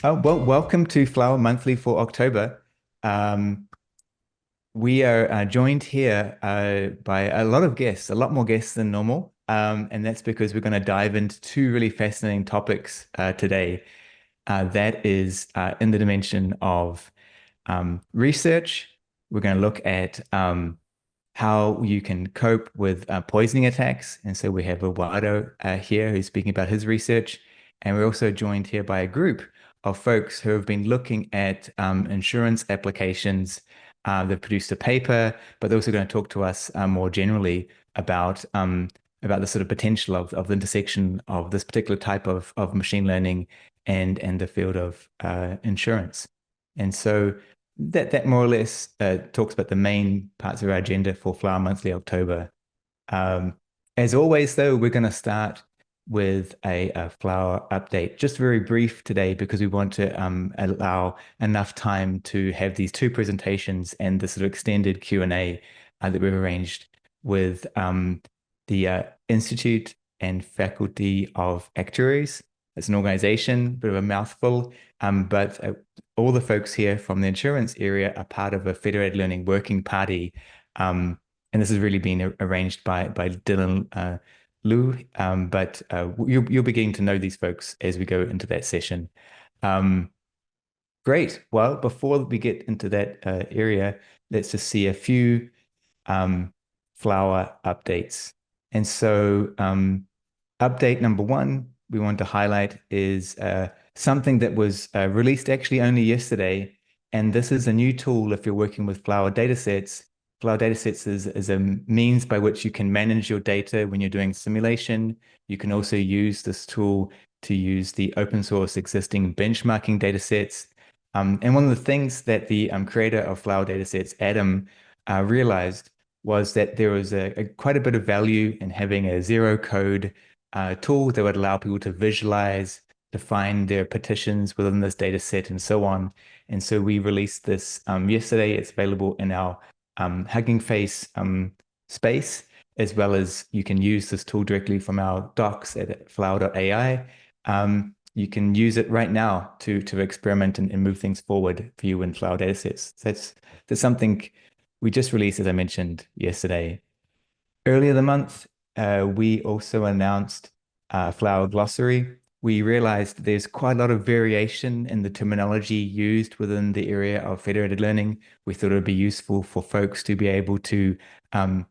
Oh, well, welcome to Flower Monthly for October. Um, we are joined here by a lot of guests, a lot more guests than normal. And that's because we're going to dive into two really fascinating topics today. That is in the dimension of research. We're going to look at how you can cope with poisoning attacks. And so we have Eduardo here who's speaking about his research. And we're also joined here by a group of folks who have been looking at insurance applications. They've produced a paper, but they're also going to talk to us more generally about the sort of potential of the intersection of this particular type of machine learning and the field of insurance. And so that more or less talks about the main parts of our agenda for Flower Monthly October. Um, as always, though, we're going to start with a flower update, just very brief today because we want to allow enough time to have these two presentations and the sort of extended Q&A that we've arranged with the Institute and Faculty of Actuaries. It's an organization, bit of a mouthful, but all the folks here from the insurance area are part of a Federated Learning working party. And this has really been arranged by Dylan Lieu, but you'll be getting to know these folks as we go into that session. Um, Great. Well, before we get into that area, let's just see a few um, flower updates. And so, update number one we want to highlight is something that was released actually only yesterday. And this is a new tool if you're working with flower datasets. Flower datasets is a means by which you can manage your data when you're doing simulation. You can also use this tool to use the open source existing benchmarking datasets. And one of the things that the creator of flower datasets, Adam, realized was that there was quite a bit of value in having a zero code tool that would allow people to visualize, define their petitions within this data set and so on. And so we released this yesterday. It's available in our Hugging Face space, as well as you can use this tool directly from our docs at flower.ai. You can use it right now to experiment and move things forward for you in flower datasets. So that's something we just released, as I mentioned yesterday. Earlier the month, we also announced Flower Glossary. We realized there's quite a lot of variation in the terminology used within the area of federated learning. We thought it would be useful for folks to be able to um,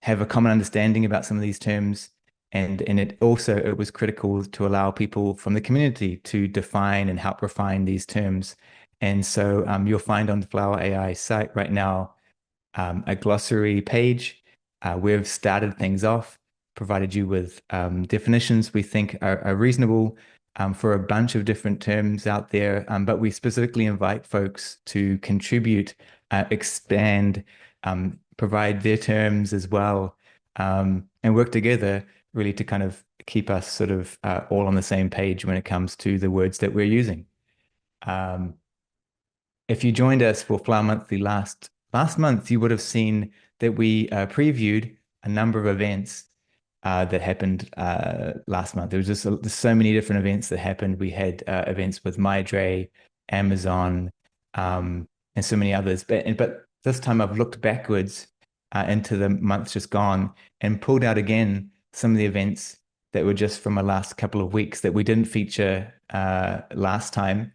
have a common understanding about some of these terms. And it was critical to allow people from the community to define and help refine these terms. And so you'll find on the Flower AI site right now a glossary page. We've started things off, provided you with definitions we think are reasonable for a bunch of different terms out there, but we specifically invite folks to contribute, expand, provide their terms as well, and work together really to kind of keep us sort of all on the same page when it comes to the words that we're using. Um, if you joined us for Flower Monthly last month, you would have seen that we previewed a number of events that happened last month. There was just there's so many different events that happened. We had events with MyDre, Amazon, and so many others. But this time I've looked backwards into the months just gone and pulled out again some of the events that were just from the last couple of weeks that we didn't feature last time.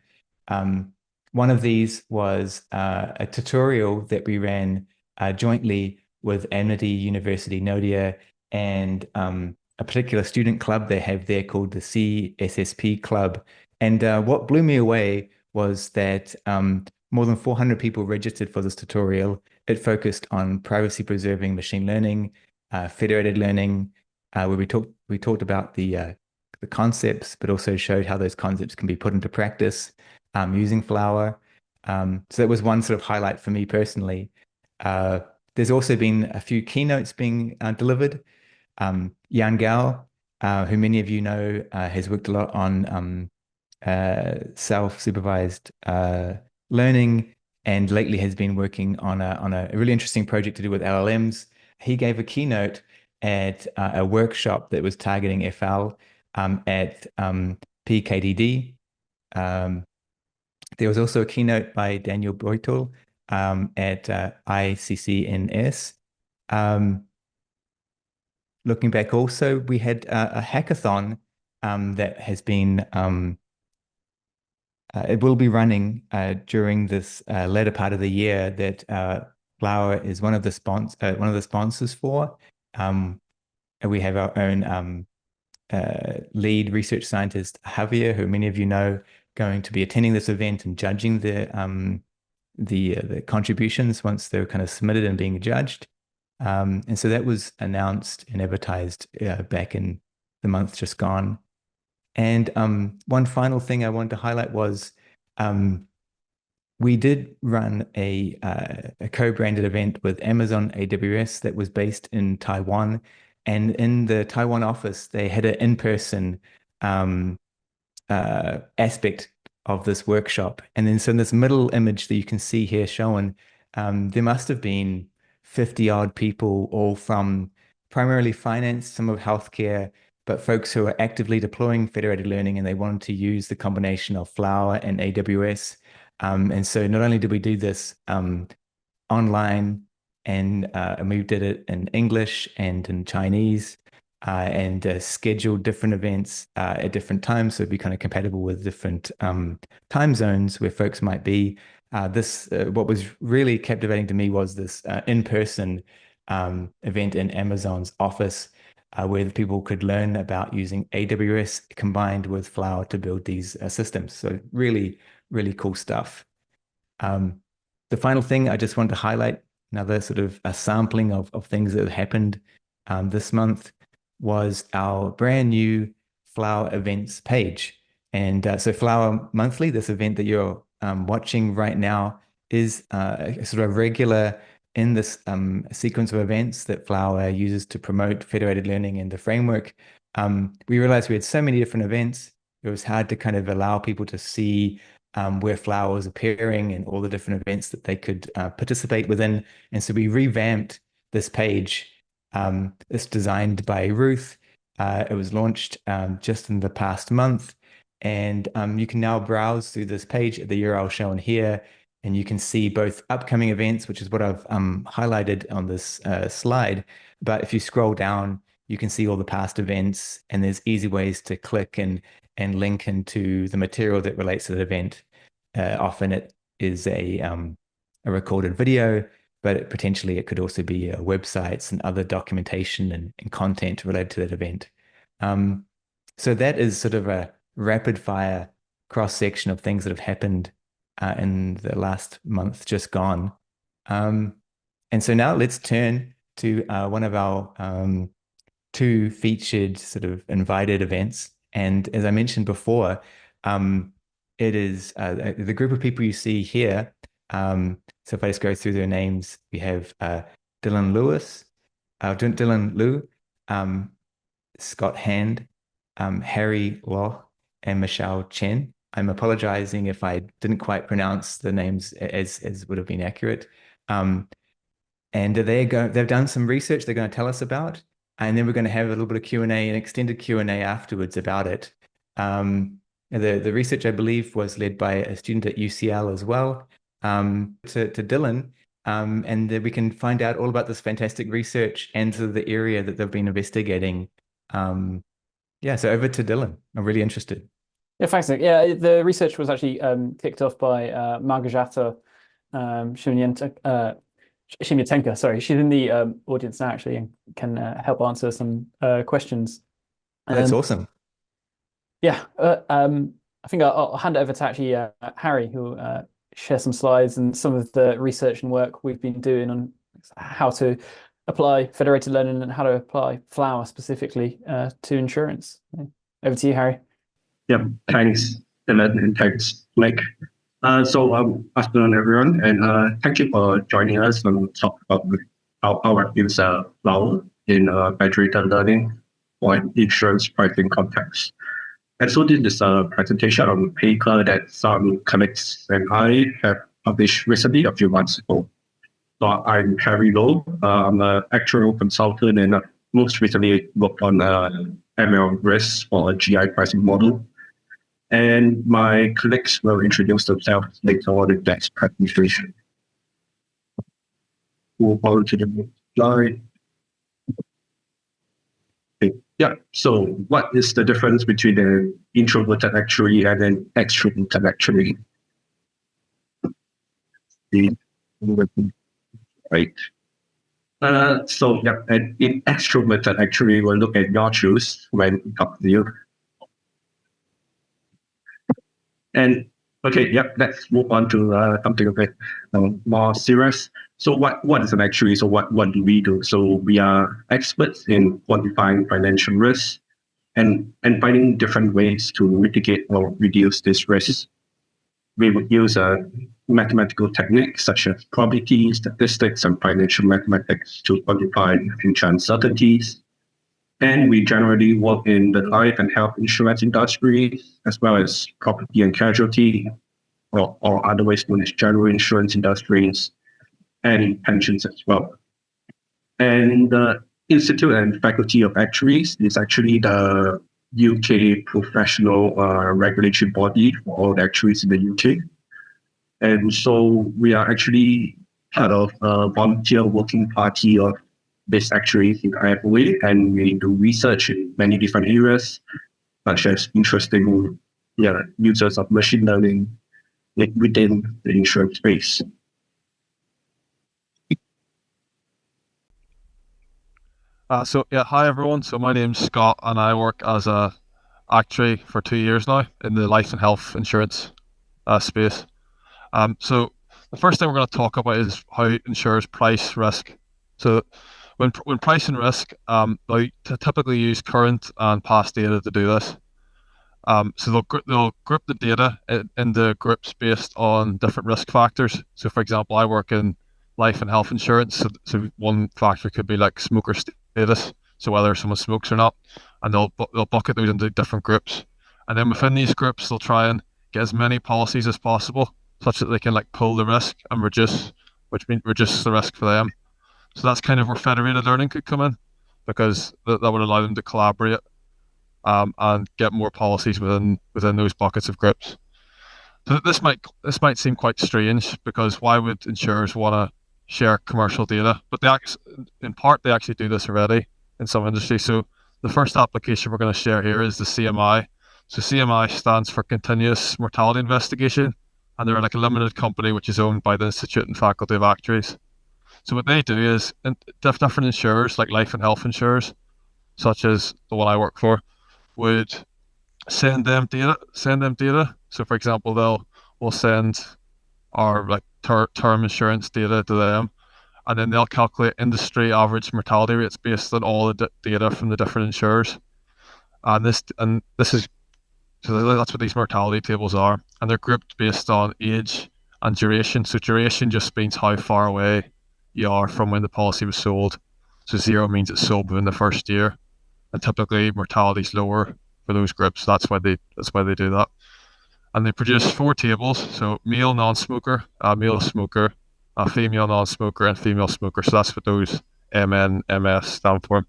One of these was a tutorial that we ran jointly with Amity University Nodia and a particular student club they have there called the CSSP Club. And what blew me away was that more than 400 people registered for this tutorial. It focused on privacy preserving machine learning, federated learning, where we talked about the concepts, but also showed how those concepts can be put into practice using Flower. So that was one sort of highlight for me personally. There's also been a few keynotes being delivered. Yan Gao, who many of you know, has worked a lot on self-supervised learning and lately has been working on a really interesting project to do with LLMs. He gave a keynote at a workshop that was targeting FL at PKDD. There was also a keynote by Daniel Boitel at ICCNS. Looking back also, we had a hackathon that has been, it will be running during this latter part of the year that Flower is one of the sponsors for. And we have our own lead research scientist, Javier, who many of you know, going to be attending this event and judging the contributions once they're kind of submitted and being judged. And so that was announced and advertised back in the month just gone. And one final thing I wanted to highlight was we did run a co-branded event with Amazon AWS that was based in Taiwan. And in the Taiwan office, they had an in-person aspect of this workshop. And then so in this middle image that you can see here shown, there must have been 50 odd people, all from primarily finance, some of healthcare, but folks who are actively deploying federated learning, and they wanted to use the combination of Flower and AWS. And so not only did we do this online, and we did it in English and in Chinese, and scheduled different events at different times, so it'd be kind of compatible with different time zones where folks might be. What was really captivating to me was this in-person event in Amazon's office, where the people could learn about using AWS combined with Flower to build these systems. So really, really cool stuff. The final thing I just wanted to highlight, another sort of a sampling of things that have happened this month, was our brand new Flower events page. And so Flower Monthly, this event that you're watching right now, is sort of regular in this sequence of events that Flower uses to promote federated learning in the framework. We realized we had so many different events, it was hard to kind of allow people to see where Flower was appearing and all the different events that they could participate within. And so we revamped this page. It's designed by Ruth. It was launched just in the past month. And you can now browse through this page at the URL shown here, and you can see both upcoming events, which is what I've highlighted on this slide. But if you scroll down, you can see all the past events, and there's easy ways to click and link into the material that relates to the event. Often it is a recorded video, but potentially it could also be websites and other documentation and content related to that event. So that is sort of a rapid fire cross section of things that have happened in the last month just gone. And so now let's turn to one of our two featured sort of invited events. And as I mentioned before, it is the group of people you see here. So if I just go through their names, we have Dylan Lieu, Scott Hand, Harry Law, and Michelle Chen. I'm apologizing if I didn't quite pronounce the names as would have been accurate. And they've done some research they're going to tell us about, and then we're going to have a little bit of Q&A, an extended Q&A afterwards about it. The research, I believe, was led by a student at UCL as well, to Dylan, and we can find out all about this fantastic research and sort of the area that they've been investigating. Yeah, so over to Dylan. I'm really interested. Yeah, thanks, Nick. Yeah, the research was actually kicked off by Margajata Shimyatenka. Sorry, she's in the audience now, actually, and can help answer some questions. That's awesome. Yeah, I think I'll hand it over to actually Harry, who will share some slides and some of the research and work we've been doing on how to apply federated learning and how to apply Flower specifically to insurance. Over to you, Harry. Yeah, thanks, Dylan, and thanks, Nick. Afternoon, everyone, and thank you for joining us and talk about how our use Flower in federated learning or insurance pricing context. And so this is a presentation on a paper that some colleagues and I have published recently a few months ago. So I'm Harry Lowe. I'm an actuarial consultant and most recently worked on ML risk for a GI pricing model. and my colleagues will introduce themselves later on in that presentation. Move on to the next slide. Okay. Yeah, so what is the difference between an introverted actuary and an extroverted actuary? Right. So yeah, and in extroverted actuary, we'll look at your shoes when we talk to you. And okay, yeah, let's move on to something a bit more serious. So what is an actuary? So what do we do? So we are experts in quantifying financial risks and finding different ways to mitigate or reduce these risks. We would use mathematical techniques such as probability, statistics, and financial mathematics to quantify future uncertainties. And we generally work in the life and health insurance industry, as well as property and casualty, or other ways known as general insurance industries, and pensions as well. And the Institute and Faculty of Actuaries is actually the UK professional regulatory body for all the actuaries in the UK. And so we are actually part of a volunteer working party of best actuaries in IFOA, and we do research in many different areas, such as interesting users of machine learning within the insurance space. Hi everyone. So my name's Scott, and I work as a actuary for 2 years now in the life and health insurance space. So the first thing we're going to talk about is how insurers price risk. So when pricing risk, they typically use current and past data to do this. So they'll group the data into groups based on different risk factors. So for example, I work in life and health insurance. So one factor could be like smoker status, so whether someone smokes or not, and they'll bucket those into different groups. And then within these groups, they'll try and get as many policies as possible, such that they can like pull the risk and reduce the risk for them. So that's kind of where federated learning could come in, because that would allow them to collaborate and get more policies within those buckets of groups. So this might seem quite strange, because why would insurers want to share commercial data? But in part they actually do this already in some industries. So the first application we're going to share here is the CMI. So CMI stands for Continuous Mortality Investigation, and they're like a limited company which is owned by the Institute and Faculty of Actuaries. So what they do is different insurers, like life and health insurers, such as the one I work for, would send them data. So for example, we'll send our like term insurance data to them, and then they'll calculate industry average mortality rates based on all the data from the different insurers. And this is, so that's what these mortality tables are, and they're grouped based on age and duration. So duration just means how far away you are from when the policy was sold. So 0 means it's sold within the first year, and typically mortality is lower for those groups. That's why they do that. And they produce 4 tables: so male non-smoker, male smoker, female non-smoker, and female smoker. So that's what those MN, MS stand for.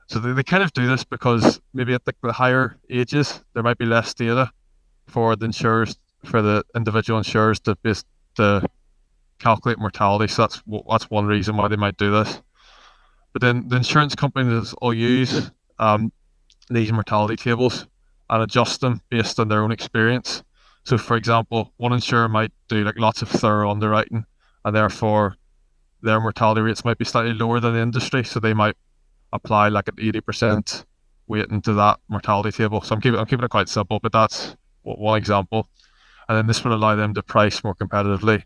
So they kind of do this because maybe at the higher ages there might be less data for the insurers, for the individual insurers to calculate mortality. So that's one reason why they might do this. But then the insurance companies will use these mortality tables and adjust them based on their own experience. So for example, one insurer might do like lots of thorough underwriting, and therefore their mortality rates might be slightly lower than the industry. So they might apply like an 80% weighting to that mortality table. So I'm keeping it quite simple, but that's one example. And then this will allow them to price more competitively,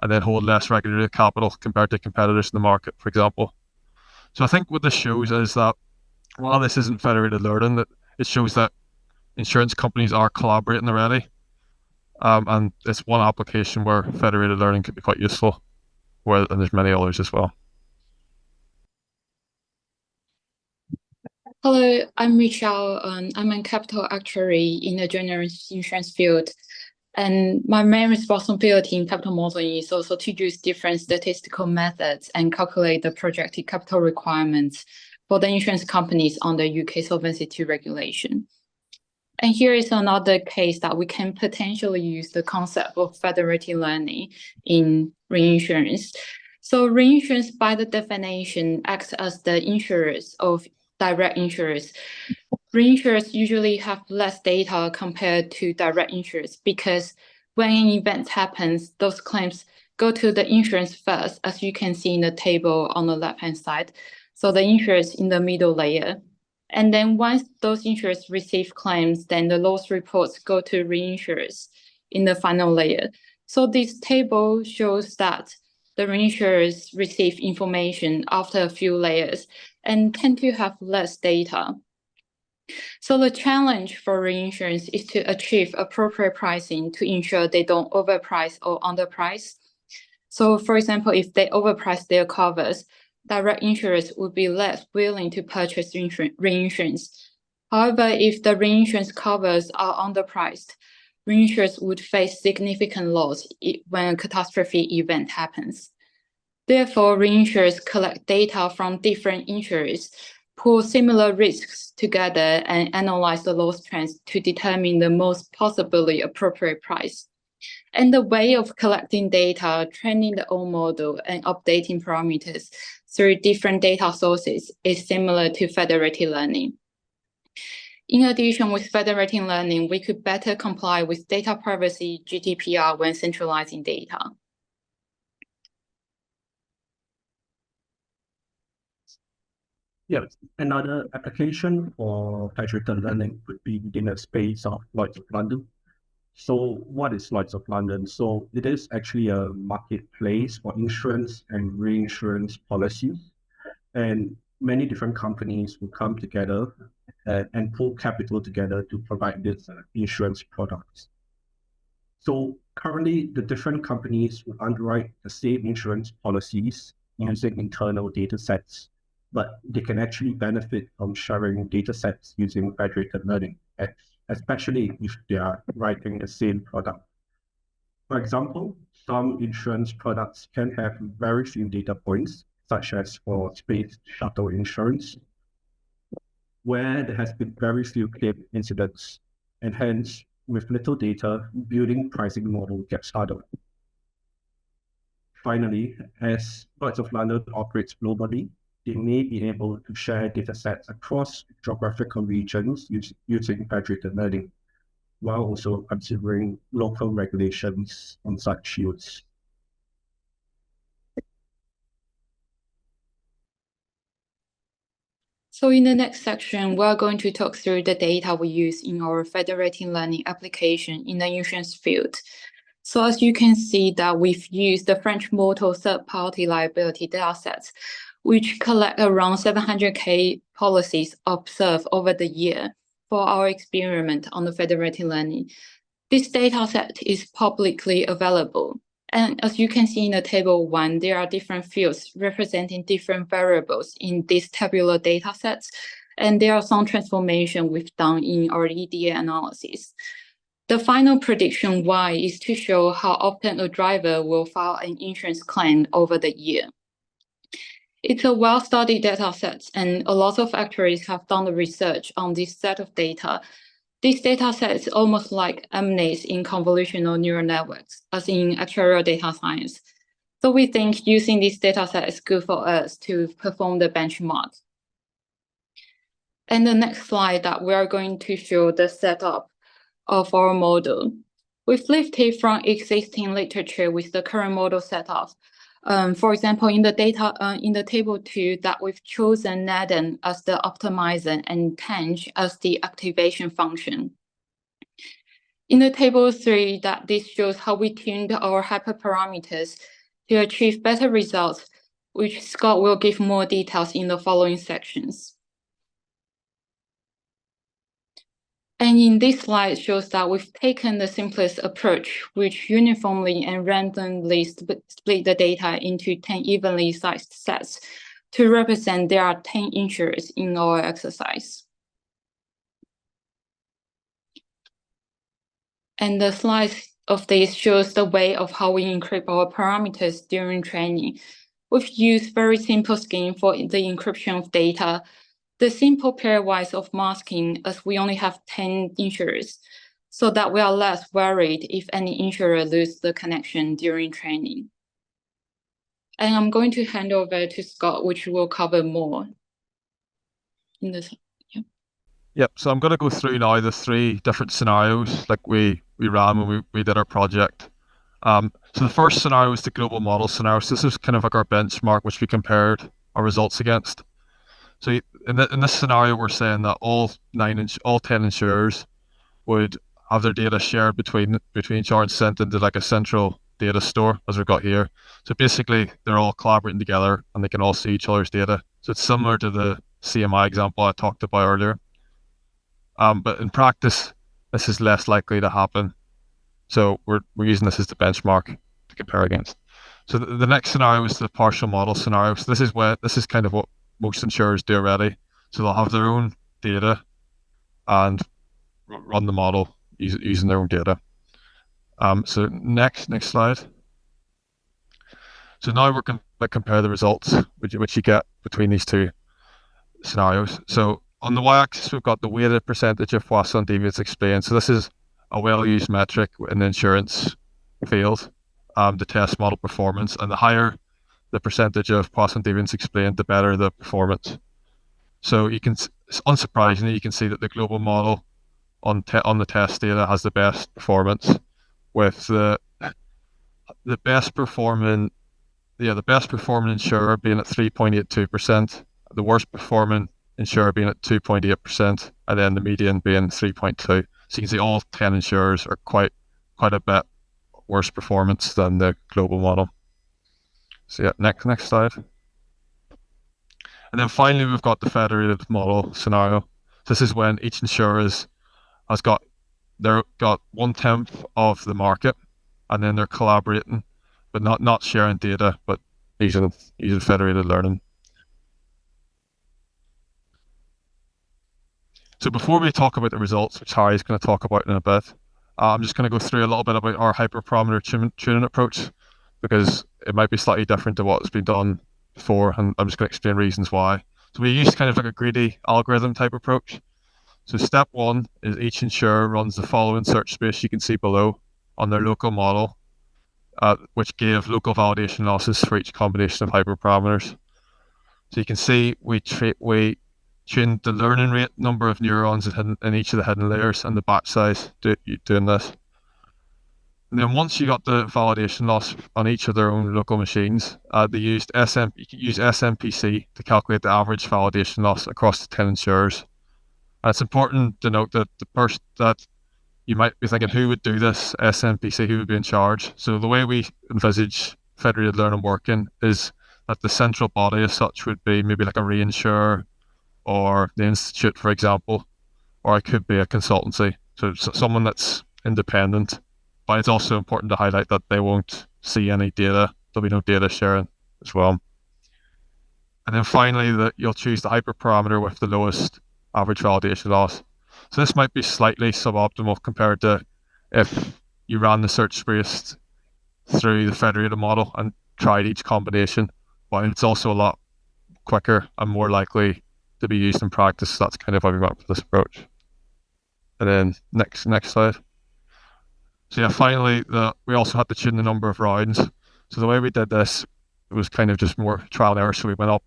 and then hold less regulatory capital compared to competitors in the market, for example. So I think what this shows is that while this isn't federated learning, that it shows that insurance companies are collaborating already, and it's one application where federated learning could be quite useful, and there's many others as well. Hello, I'm Michelle. I'm a capital actuary in the general insurance field. And my main responsibility in capital modeling is also to use different statistical methods and calculate the projected capital requirements for the insurance companies under UK Solvency II regulation. And here is another case that we can potentially use the concept of federated learning in reinsurance. So reinsurance, by the definition, acts as the insurers of direct insurers. Reinsurers usually have less data compared to direct insurers because when an event happens, those claims go to the insurance first, as you can see in the table on the left-hand side. So the insurers in the middle layer. And then once those insurers receive claims, then the loss reports go to reinsurers in the final layer. So this table shows that the reinsurers receive information after a few layers and tend to have less data. So the challenge for reinsurance is to achieve appropriate pricing to ensure they don't overprice or underprice. So for example, if they overprice their covers, direct insurers would be less willing to purchase reinsurance. However, if the reinsurance covers are underpriced, reinsurers would face significant loss when a catastrophe event happens. Therefore, reinsurers collect data from different insurers, pool similar risks together, and analyze the loss trends to determine the most possibly appropriate price. And the way of collecting data, training the own model, and updating parameters through different data sources is similar to federated learning. In addition, with federated learning, we could better comply with data privacy GDPR when centralizing data. Yes, another application for federated learning would be in the space of Lloyd's of London. So what is Lloyd's of London? So it is actually a marketplace for insurance and reinsurance policies. And many different companies will come together and pool capital together to provide these insurance products. So currently, the different companies will underwrite the same insurance policies using internal data sets, but they can actually benefit from sharing data sets using federated learning, especially if they are writing the same product. For example, some insurance products can have very few data points, such as for space shuttle insurance, where there has been very few claim incidents, and hence, with little data, building pricing model gets harder. Finally, as Lloyd's of London operates globally, they may be able to share data sets across geographical regions using federated learning, while also considering local regulations on such use. So in the next section, we're going to talk through the data we use in our federated learning application in the insurance field. So as you can see that we've used the French motor third-party liability datasets, which collect around 700K policies observed over the year for our experiment on the federated learning. This dataset is publicly available. And as you can see in the table 1, there are different fields representing different variables in these tabular datasets, and there are some transformation we've done in our EDA analysis. The final prediction Y is to show how often a driver will file an insurance claim over the year. It's a well-studied dataset, and a lot of actuaries have done the research on this set of data. This dataset is almost like MNIST in convolutional neural networks, as in actuarial data science. So we think using this dataset is good for us to perform the benchmark. And the next slide that we are going to show the setup of our model. We've lifted from existing literature with the current model setup. For example, in the data in the table 2, that we've chosen NADN as the optimizer and Tang as the activation function. In the table 3, that this shows how we tuned our hyperparameters to achieve better results, which Scott will give more details in the following sections. And in this slide shows that we've taken the simplest approach, which uniformly and randomly split the data into 10 evenly sized sets to represent there are 10 insurers in our exercise. And the slide of this shows the way of how we encrypt our parameters during training. We've used very simple scheme for the encryption of data. the simple pairwise of masking, as we only have 10 insurers, so that we are less worried if any insurer loses the connection during training. And I'm going to hand over to Scott, which will cover more in this. Yep, so I'm going to go through now the 3 different scenarios like we ran when we did our project. So the first scenario is the global model scenario. So this is kind of like our benchmark, which we compared our results against. So in this scenario, we're saying that all 10 insurers would have their data shared between each other and sent into like a central data store, as we've got here. So basically, they're all collaborating together and they can all see each other's data. So it's similar to the CMI example I talked about earlier. But in practice, this is less likely to happen. So we're using this as the benchmark to compare against. So the next scenario is the partial model scenario. So this is kind of what most insurers do already. So they'll have their own data and run the model using their own data. So next slide. So now we're going to compare the results which you get between these 2 scenarios. So on the y-axis, we've got the weighted percentage of Poisson deviance explained. So this is a well-used metric in the insurance field to test model performance. And the higher the percentage of Poisson deviance explained, the better the performance. So unsurprisingly, you can see that the global model on the test data has the best performance, with the best performing insurer being at 3.82%, the worst performing insurer being at 2.8%, and then the median being 3.2%. So you can see all 10 insurers are quite a bit worse performance than the global model. So yeah, next slide. And then finally, we've got the federated model scenario. This is when each insurer has got 1/10 of the market, and then they're collaborating, but not sharing data, but using federated learning. So before we talk about the results, which Harry's going to talk about in a bit, I'm just going to go through a little bit about our hyperparameter tuning approach, because it might be slightly different to what's been done before, and I'm just going to explain reasons why. So we use kind of like a greedy algorithm type approach. So step 1 is each insurer runs the following search space you can see below on their local model, which gave local validation losses for each combination of hyperparameters. So you can see we tuned the learning rate, number of neurons in each of the hidden layers, and the batch size doing this. And then once you got the validation loss on each of their own local machines, they used you can use SMPC to calculate the average validation loss across the 10 insurers. And it's important to note that that you might be thinking, who would do this SMPC, who would be in charge? So the way we envisage federated learning working is that the central body as such would be maybe like a reinsurer or the institute, for example, or it could be a consultancy. So someone that's independent. But it's also important to highlight that they won't see any data. There'll be no data sharing as well. And then finally, you'll choose the hyperparameter with the lowest average validation loss. So this might be slightly suboptimal compared to if you ran the search space through the federated model and tried each combination, but it's also a lot quicker and more likely to be used in practice. So that's kind of why we went for this approach. And then next slide. So yeah, finally, we also had to tune the number of rounds. So the way we did this, it was kind of just more trial and error. So we went up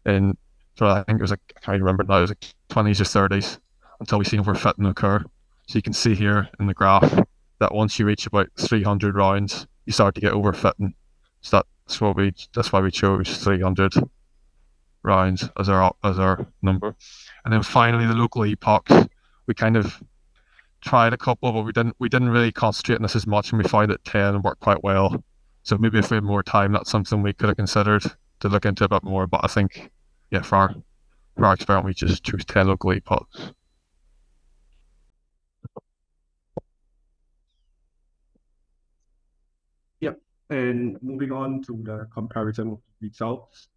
in, I think it was like, I can't remember now, it was like 20s or 30s until we seen overfitting occur. So you can see here in the graph that once you reach about 300 rounds, you start to get overfitting. So that's why we chose 300 rounds as our number. And then finally, the local epochs, we kind of tried a couple, but we didn't really concentrate on this as much, and we found that 10 worked quite well. So maybe if we had more time, that's something we could have considered to look into a bit more. But I think, yeah, for our experiment, we just chose 10 local epochs. Yep. And moving on to the comparison of results.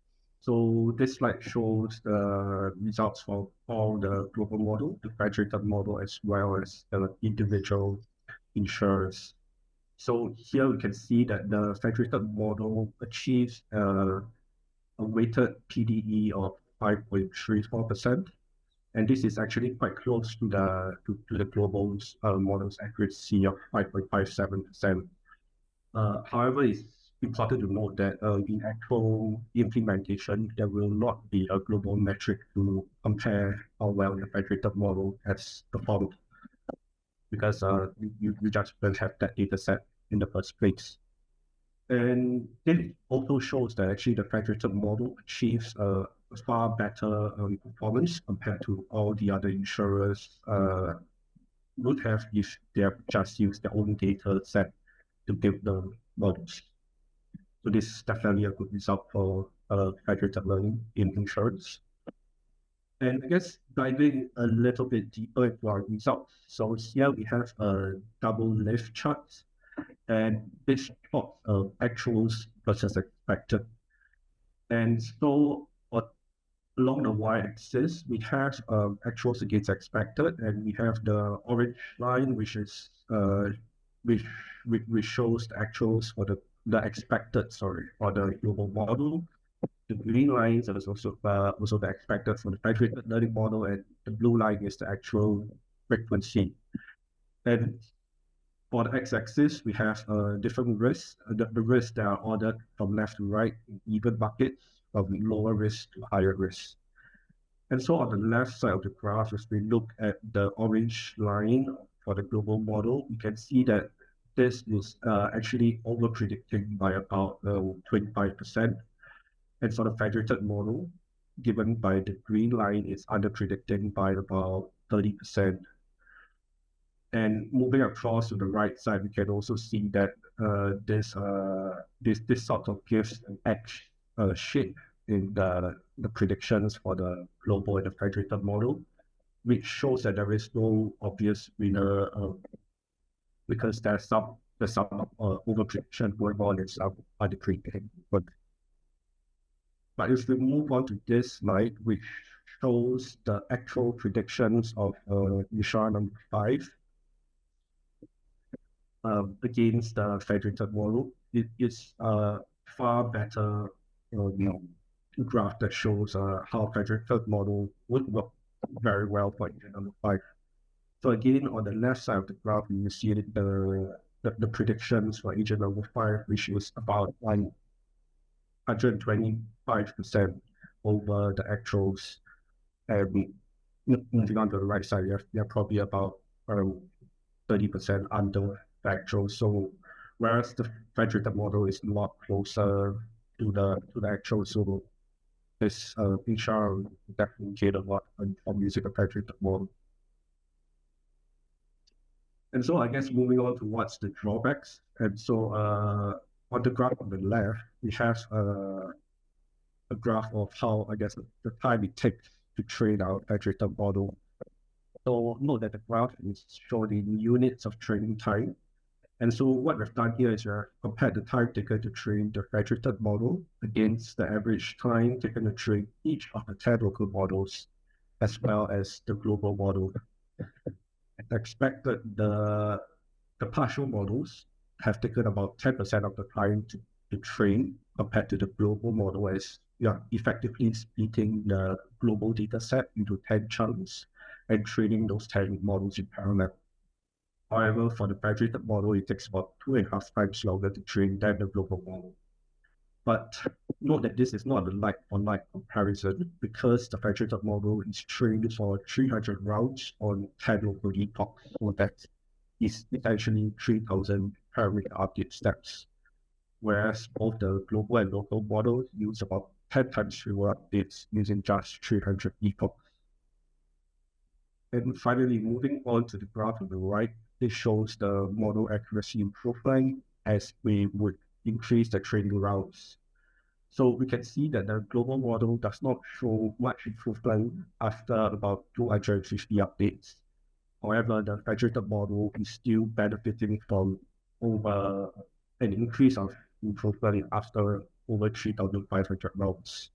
So this slide shows the results for all the global model, the federated model, as well as the individual insurers. So here we can see that the federated model achieves a weighted PDE of 5.34%. And this is actually quite close to the global model's accuracy of 5.57%. However, it's important to note that in actual implementation, there will not be a global metric to compare how well the federated model has performed, because you just don't have that data set in the first place. And it also shows that actually the federated model achieves a far better performance compared to all the other insurers would have if they have just used their own data set to build the models. So this is definitely a good result for federated learning in insurance. And I guess diving a little bit deeper into our results. So here we have a double lift chart, and this plot actuals versus expected. And so along the y-axis, we have actuals against expected, and we have the orange line, which is which shows the actuals for the expected, for the global model. The green lines is also the expected for the federated learning model, and the blue line is the actual frequency. And for the x-axis, we have different risks. The risks that are ordered from left to right in even buckets, from lower risk to higher risk. And so on the left side of the graph, as we look at the orange line for the global model, we can see that this is actually over-predicting by about 25%. And for the federated model, given by the green line, is under-predicting by about 30%. And moving across to the right side, we can also see that this sort of gives an edge shape in the predictions for the global and the federated model, which shows that there is no obvious winner because there's some over prediction going on and some under predicting. But if we move on to this slide, which shows the actual predictions of Nisha number 5 against the federated model, it is far better graph that shows how federated model would work very well for engine number 5. So again, on the left side of the graph, you see the predictions for engine number 5, which is about 125% over the actuals. And moving on to the right side, you're probably about 30% under the actuals. So whereas the federated model is a lot closer to the actual, so this HR definitely gained a lot from using a federated model. And so I guess moving on to what's the drawbacks. And so on the graph on the left, we have a graph of how, I guess, the time it takes to train our federated model. So note that the graph is shown in units of training time. And so what we've done here is we've compared the time taken to train the federated model against the average time taken to train each of the 10 local models, as well as the global model. Expected the partial models have taken about 10% of the time to train compared to the global model, as you're effectively splitting the global data set into 10 chunks and training those 10 models in parallel. However, for the federated model, it takes about 2.5 times longer to train than the global model. But note that this is not a like-for-like comparison, because the federated model is trained for 300 rounds on 10 local epochs. So that is essentially 3,000 parameter update steps, whereas both the global and local models use about 10 times fewer updates using just 300 epochs. And finally, moving on to the graph on the right, this shows the model accuracy improvement as we would increase the training rounds. So we can see that the global model does not show much improvement after about 250 updates. However, the federated model is still benefiting from over an increase of improvement after over 3,500 rounds.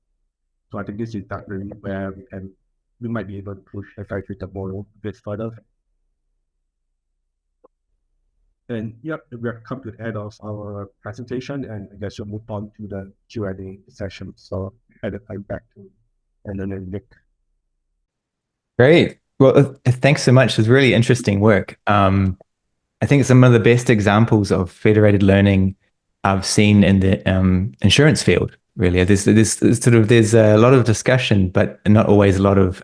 So I think this is definitely where we might be able to push the federated model a bit further. And yep, we have come to the end of our presentation, and I guess we'll move on to the Q&A session. So at the time back to and then Great. Well, thanks so much. It's really interesting work. I think some of the best examples of federated learning I've seen in the insurance field. Really, there's a lot of discussion, but not always a lot of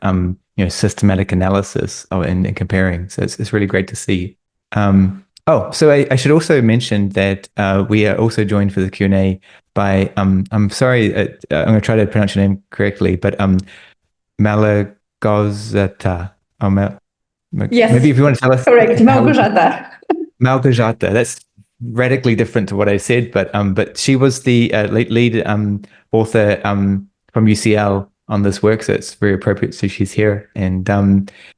systematic analysis and comparing. So it's really great to see. So I should also mention that we are also joined for the Q&A by I'm sorry, I'm going to try to pronounce your name correctly, but Malagozata. Yes, maybe if you want to tell us. correct, Małgorzata. Małgorzata. That's radically different to what I said, but she was the lead author from UCL on this work, so it's very appropriate. So she's here, and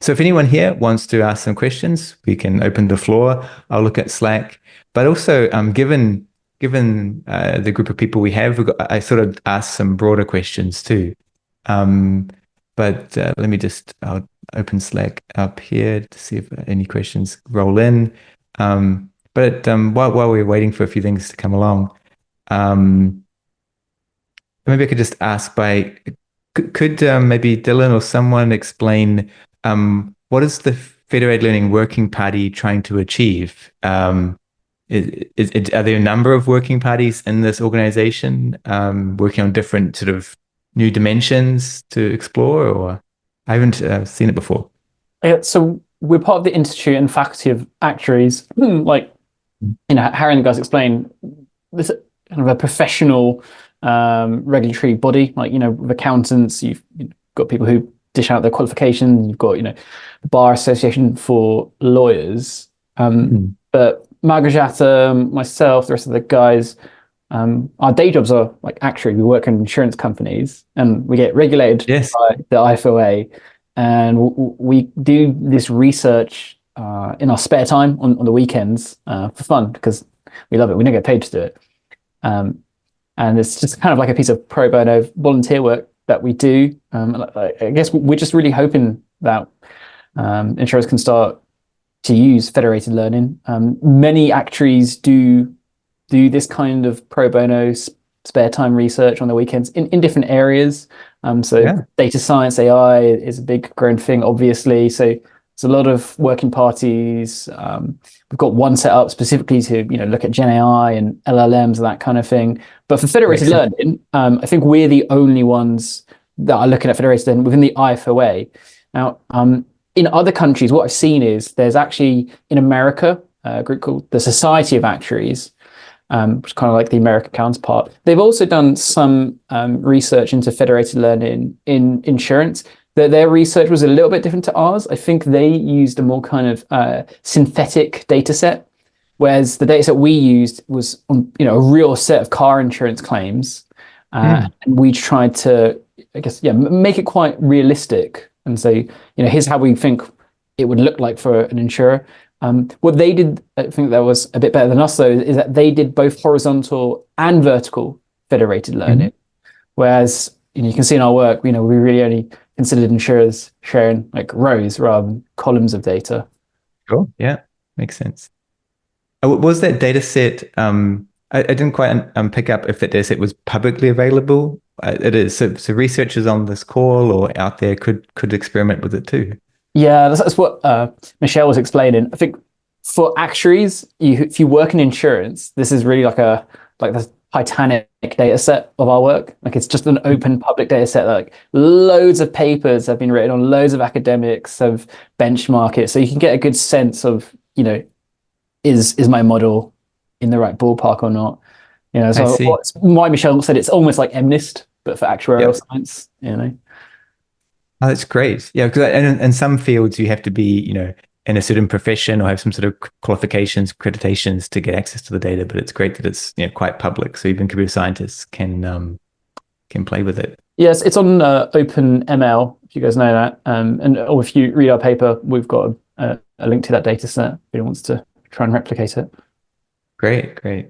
so if anyone here wants to ask some questions, we can open the floor. I'll look at Slack, but also given the group of people we have, I sort of asked some broader questions too. But let me I'll open Slack up here to see if any questions roll in. But while we're waiting for a few things to come along, maybe I could just ask could maybe Dylan or someone explain what is the Federated Learning Working Party trying to achieve? Are there a number of working parties in this organization working on different sort of new dimensions to explore, or I haven't seen it before? So we're part of the Institute and Faculty of Actuaries. Like, Harry and the guys explained, this kind of a professional regulatory body. Like, with accountants, you've got people who dish out their qualifications. You've got, the Bar Association for lawyers. But Małgorzata, myself, the rest of the guys, our day jobs are like actuary. We work in insurance companies and we get regulated by the IFOA, and we do this research in our spare time on the weekends for fun, because we love it. We don't get paid to do it, and it's just kind of like a piece of pro bono volunteer work that we do. I guess we're just really hoping that insurers can start to use federated learning. Many actuaries do this kind of pro bono spare time research on the weekends in different areas. Data science, AI is a big growing thing, obviously. So there's a lot of working parties. We've got one set up specifically to look at Gen AI and LLMs and that kind of thing. But for federated learning, I think we're the only ones that are looking at federated learning within the IFOA. Now, in other countries, what I've seen is there's actually in America a group called the Society of Actuaries, which is kind of like the American counterpart. They've also done some research into federated learning in insurance. Their research was a little bit different to ours. I think they used a more kind of synthetic data set, whereas the data set we used was on a real set of car insurance claims. And we tried to, I guess, make it quite realistic and say, here's how we think it would look like for an insurer. What they did, I think that was a bit better than us, though, is that they did both horizontal and vertical federated learning. Whereas you can see in our work, we really only considered insurers sharing like rows rather than columns of data. Cool. Yeah, makes sense. Was that data set? I didn't quite pick up if that data set was publicly available. It is. So researchers on this call or out there could experiment with it too. Yeah, that's what Michelle was explaining. I think for actuaries, if you work in insurance, this is really like the Titanic data set of our work. Like, it's just an open public data set. Like, loads of papers have been written on, loads of academics have benchmarked it, so you can get a good sense of is my model in the right ballpark or not. So why Michelle said it's almost like MNIST, but for actuarial science. Oh, that's great. Yeah, because in some fields you have to be, in a certain profession or have some sort of qualifications, accreditations to get access to the data. But it's great that it's quite public, so even computer scientists can play with it. Yes, it's on OpenML, if you guys know that. Or if you read our paper, we've got a link to that data set if anyone wants to try and replicate it. Great. I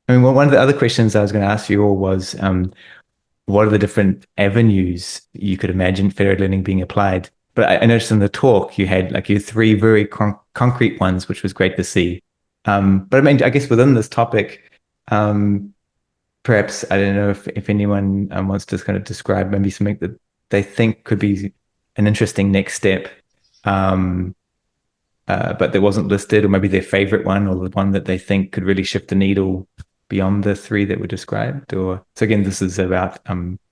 mean, one of the other questions I was going to ask you all was, what are the different avenues you could imagine federated learning being applied? But I noticed in the talk you had your three very concrete ones, which was great to see. But I mean, I guess within this topic, perhaps, I don't know if anyone wants to kind of describe maybe something that they think could be an interesting next step, but that wasn't listed, or maybe their favorite one, or the one that they think could really shift the needle beyond the three that were described? Or so again, this is about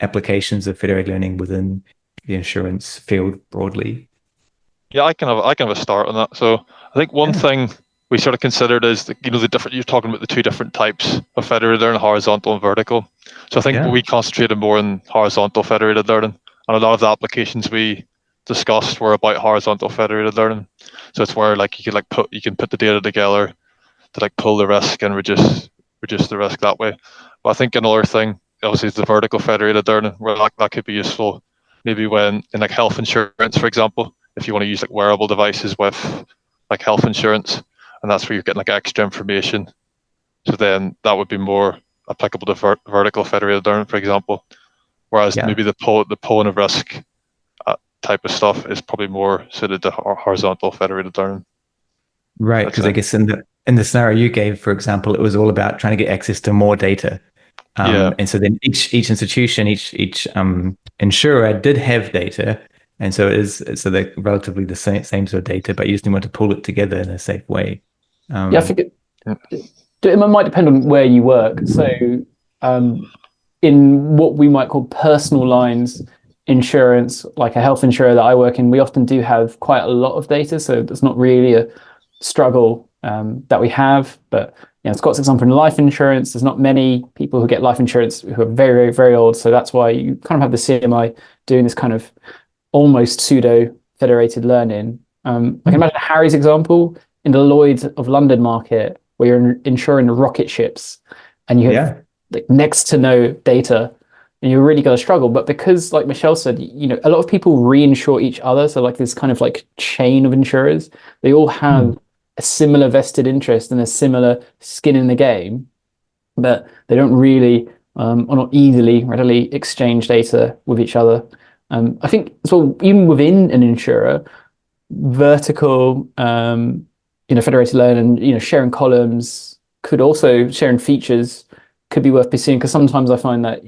applications of federated learning within the insurance field broadly. Yeah, I can have a start on that. So I think one thing we sort of considered is the different. You're talking about the two different types of federated learning, horizontal and vertical. So I think we concentrated more on horizontal federated learning, and a lot of the applications we discussed were about horizontal federated learning. So it's where like you can put the data together to like pull the risk and reduce the risk that way. But I think another thing obviously is the vertical federated learning, where that could be useful maybe when in like health insurance, for example, if you want to use like wearable devices with like health insurance, and that's where you're getting like extra information. So then that would be more applicable to vertical federated learning, for example. Whereas maybe the pulling of risk type of stuff is probably more suited to horizontal federated learning. Right, because I guess in the scenario you gave, for example, it was all about trying to get access to more data. And so then each institution, each insurer did have data, and so they're relatively the same sort of data, but you just want to pull it together in a safe way. I think it might depend on where you work. So in what we might call personal lines insurance, like a health insurer that I work in, we often do have quite a lot of data, so it's not really a struggle that we have. But Scott's example in life insurance, there's not many people who get life insurance who are very, very, very old, so that's why you kind of have the CMI doing this kind of almost pseudo federated learning. I can imagine Harry's example in the Lloyd's of London market, where you're insuring rocket ships and you have like next to no data, and you're really going to struggle. But because, like Michelle said, a lot of people reinsure each other, so like this kind of like chain of insurers, they all have a similar vested interest and a similar skin in the game, but they don't really or not readily exchange data with each other. I think so. Even within an insurer, vertical, federated learning, and sharing columns sharing features could be worth pursuing, because sometimes I find that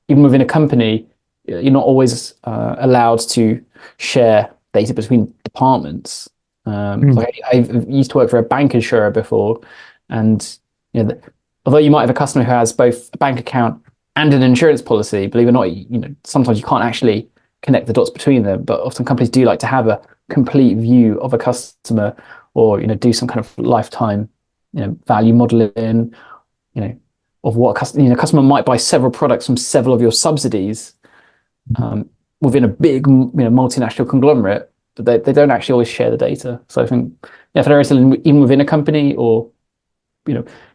even within a company, you're not always allowed to share data between departments. Like I used to work for a bank insurer before, and although you might have a customer who has both a bank account and an insurance policy, believe it or not, sometimes you can't actually connect the dots between them. But often companies do like to have a complete view of a customer, or do some kind of lifetime value modeling, of what a customer might buy several products from several of your subsidies within a big multinational conglomerate, but they don't actually always share the data. So I think federated learning, even within a company, or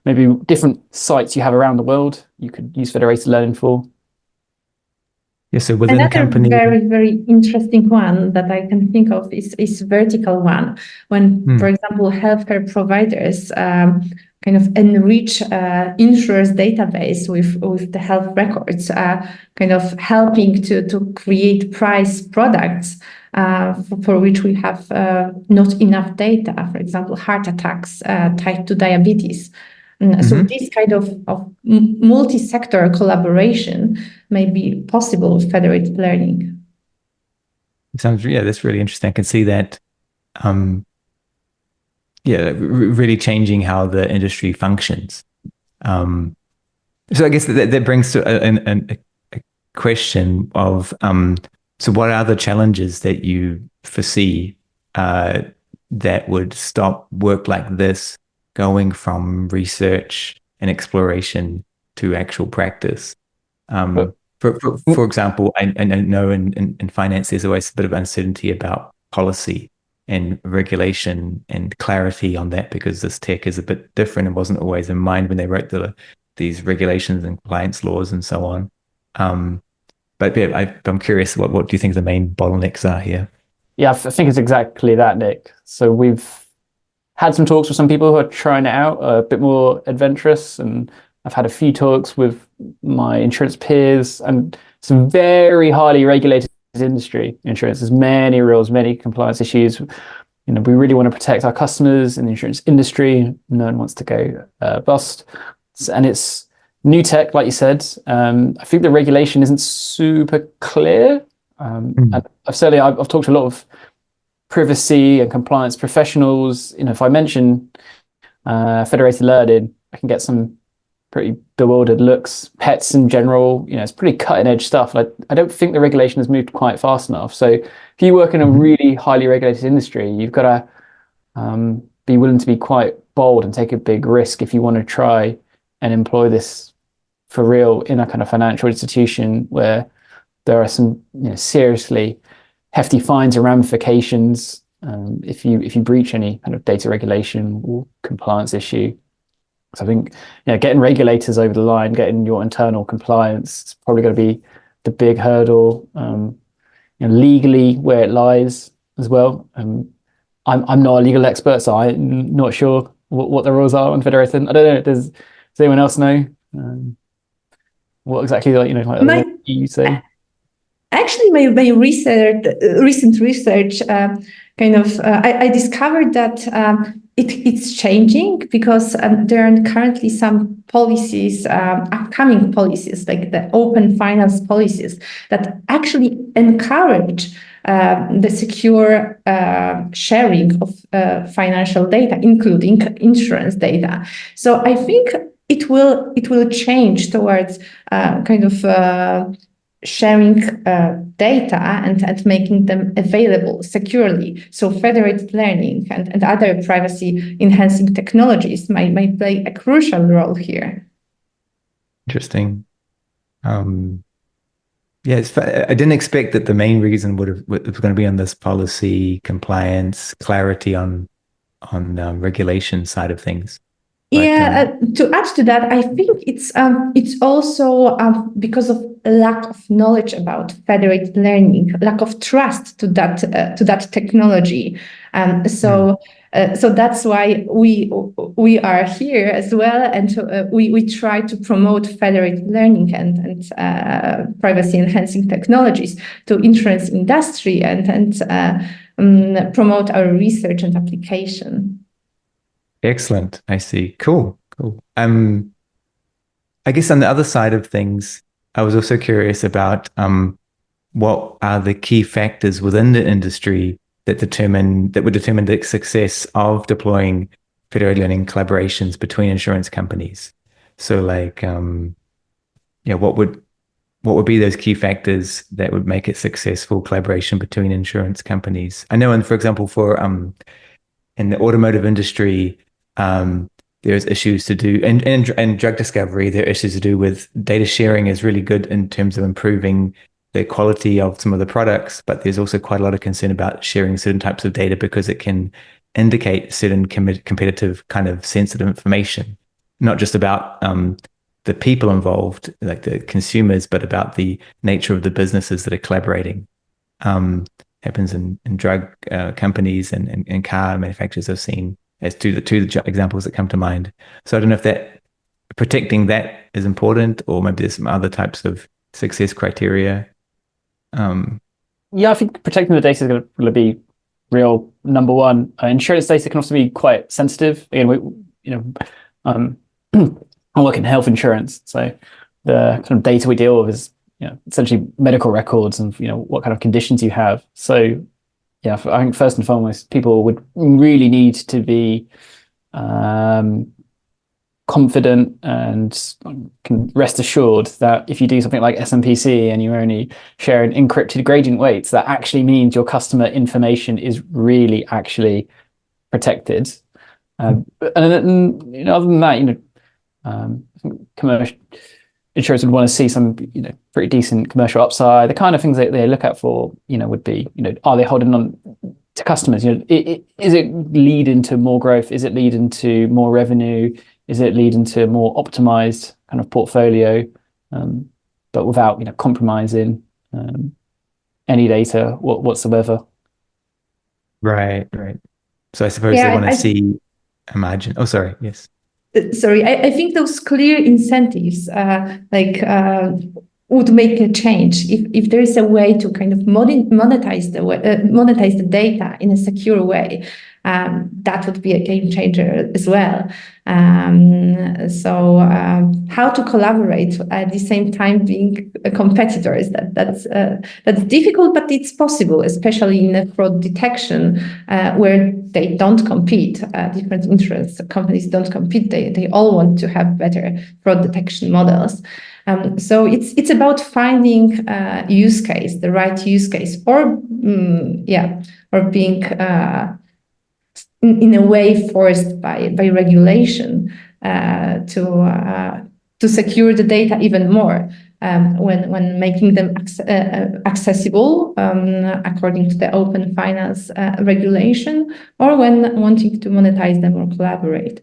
maybe different sites you have around the world, you could use federated learning for. Yeah, so within a company, very, very interesting one that I can think of is vertical one. When, for example, healthcare providers kind of enrich insurers' database with the health records, kind of helping to create price products for which we have not enough data. For example, heart attacks tied to diabetes. So this kind of multi-sector collaboration may be possible with federated learning. That's really interesting. I can see that, really changing how the industry functions. So I guess that brings to a question of, so what are the challenges that you foresee that would stop work like this going from research and exploration to actual practice? For example, I know in finance there's always a bit of uncertainty about policy and regulation and clarity on that, because this tech is a bit different and wasn't always in mind when they wrote these regulations and compliance laws and so on. But I'm curious, what do you think the main bottlenecks are here? Yeah, I think it's exactly that, Nick. So we've had some talks with some people who are trying it out, a bit more adventurous, and I've had a few talks with my insurance peers, and it's a very highly regulated industry. Insurance has many rules, many compliance issues. We really want to protect our customers in the insurance industry. No one wants to go bust. And it's new tech, like you said. I think the regulation isn't super clear. And I've talked to a lot of privacy and compliance professionals. If I mention federated learning, I can get some pretty bewildered looks. Pets in general, it's pretty cutting edge stuff. I don't think the regulation has moved quite fast enough. So if you work in a really highly regulated industry, you've got to be willing to be quite bold and take a big risk if you want to try and employ this for real in a kind of financial institution where there are some seriously hefty fines and ramifications if you breach any kind of data regulation or compliance issue. So I think getting regulators over the line, getting your internal compliance is probably going to be the big hurdle. Legally, where it lies as well. I'm not a legal expert, so I'm not sure what the rules are on federated. I don't know. Does anyone else know what exactly you say? Actually, my recent research, I discovered that it's changing because there are currently some policies, upcoming policies, like the open finance policies, that actually encourage the secure sharing of financial data, including insurance data. So I think it will change towards sharing data and making them available securely. So federated learning and other privacy enhancing technologies might play a crucial role here. Interesting. I didn't expect that the main reason was going to be on this policy, compliance, clarity on regulation side of things. To add to that, I think it's also because of lack of knowledge about federated learning, lack of trust to that technology, so that's why we are here as well, and we try to promote federated learning and privacy enhancing technologies to insurance industry and promote our research and application. Excellent. I see. Cool. I guess on the other side of things, I was also curious about what are the key factors within the industry that would determine the success of deploying federated learning collaborations between insurance companies. So, what would be those key factors that would make it successful collaboration between insurance companies? I know, for example, in the automotive industry, there's issues to do, and drug discovery, there are issues to do with data sharing is really good in terms of improving the quality of some of the products, but there's also quite a lot of concern about sharing certain types of data because it can indicate certain competitive kind of sensitive information, not just about the people involved, like the consumers, but about the nature of the businesses that are collaborating. Happens in drug companies and car manufacturers I've seen as two examples that come to mind. So I don't know if that protecting that is important, or maybe there's some other types of success criteria. I think protecting the data is going to be real number one. Insurance data can also be quite sensitive. Again, I work in health insurance, so the kind of data we deal with is essentially medical records and what kind of conditions you have. So I think first and foremost, people would really need to be confident and can rest assured that if you do something like SMPC and you're only sharing encrypted gradient weights, that actually means your customer information is really actually protected. And other than that, commercial insurers would want to see some, pretty decent commercial upside. The kind of things that they look at for, would be, are they holding on to customers? Is it leading to more growth? Is it leading to more revenue? Is it leading to a more optimized kind of portfolio, but without, compromising any data whatsoever? Right. So I suppose they want to see a margin. Oh, sorry. Yes. Sorry, I think those clear incentives would make a change if there is a way to kind of monetize the data in a secure way. that would be a game changer as well. How to collaborate at the same time being competitors, that's difficult, but it's possible, especially in a fraud detection where they don't compete. Different insurance companies don't compete. They all want to have better fraud detection models. So it's about finding the right use case, or being in a way forced by regulation to secure the data even more when making them accessible according to the open finance regulation, or when wanting to monetize them or collaborate.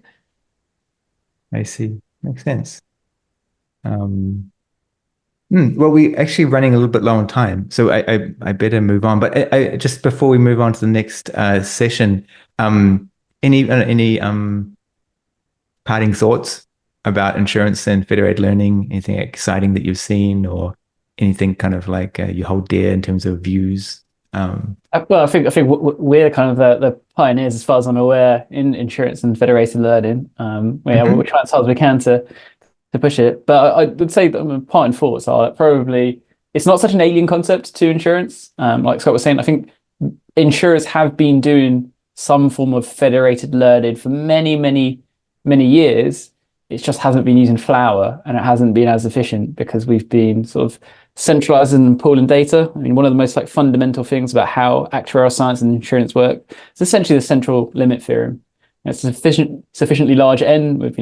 I see. Makes sense. Well, we're actually running a little bit low on time, so I better move on. But I just before we move on to the next session, any parting thoughts about insurance and federated learning? Anything exciting that you've seen, or anything kind of like you hold dear in terms of views? Well, I think we're kind of the pioneers, as far as I'm aware, in insurance and federated learning. We're trying as hard as we can to push it. But I would say that parting thoughts are probably it's not such an alien concept to insurance. Like Scott was saying, I think insurers have been doing some form of federated learning for many, many, many years. It just hasn't been using Flower, and it hasn't been as efficient because we've been sort of centralizing and pooling data. I mean, one of the most fundamental things about how actuarial science and insurance work is essentially the central limit theorem. It's a sufficiently large N with,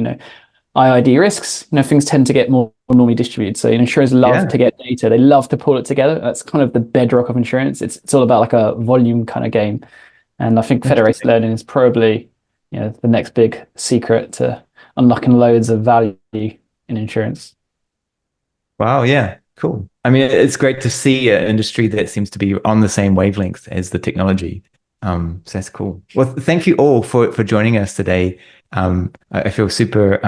IID risks, things tend to get more normally distributed. So insurers love to get data. They love to pull it together. That's kind of the bedrock of insurance. It's all about like a volume kind of game. And I think federated learning is probably, the next big secret to unlocking loads of value in insurance. Wow, yeah, cool. I mean, it's great to see an industry that seems to be on the same wavelength as the technology. So that's cool. Well, thank you all for joining us today. I feel super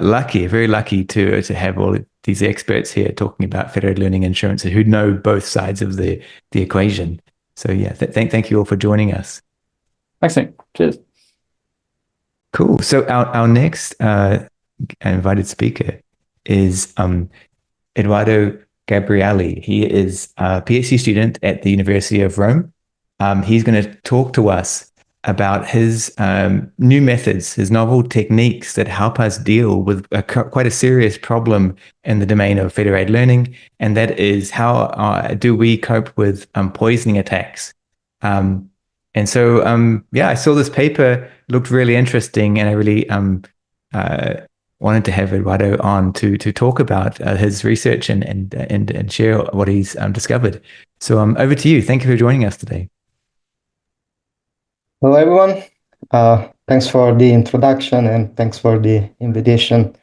lucky, very lucky to have all these experts here talking about federated learning insurance who know both sides of the equation. So yeah, thank you all for joining us. Thanks, Nick. Cheers. Cool. So our next invited speaker is Eduardo Gabrielli. He is a PhD student at the University of Rome. He's going to talk to us about his new methods, his novel techniques that help us deal with quite a serious problem in the domain of federated learning, and that is how do we cope with poisoning attacks. And so, I saw this paper, looked really interesting, and I really wanted to have Eduardo on to talk about his research and share what he's discovered. So over to you. Thank you for joining us today. Hello, everyone. Thanks for the introduction and thanks for the invitation.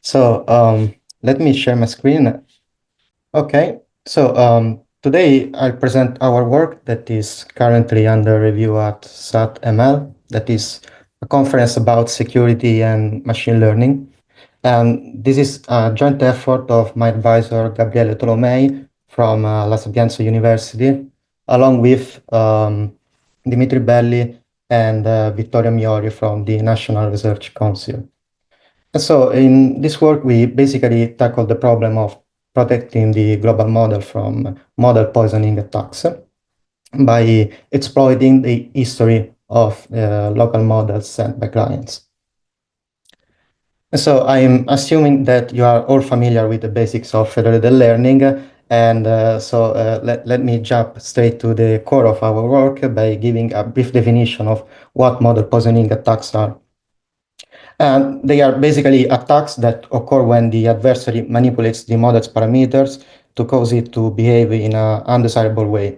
So let me share my screen. Okay, so today I present our work that is currently under review at SAT-ML, that is a conference about security and machine learning. And this is a joint effort of my advisor, Gabriele Tolomei from La Sapienza University, along with Dimitri Belli and Vittorio Miori from the National Research Council. And so in this work, we basically tackled the problem of protecting the global model from model poisoning attacks by exploiting the history of local models sent by clients. And so I'm assuming that you are all familiar with the basics of federated learning. And let me jump straight to the core of our work by giving a brief definition of what model poisoning attacks are. And they are basically attacks that occur when the adversary manipulates the model's parameters to cause it to behave in an undesirable way.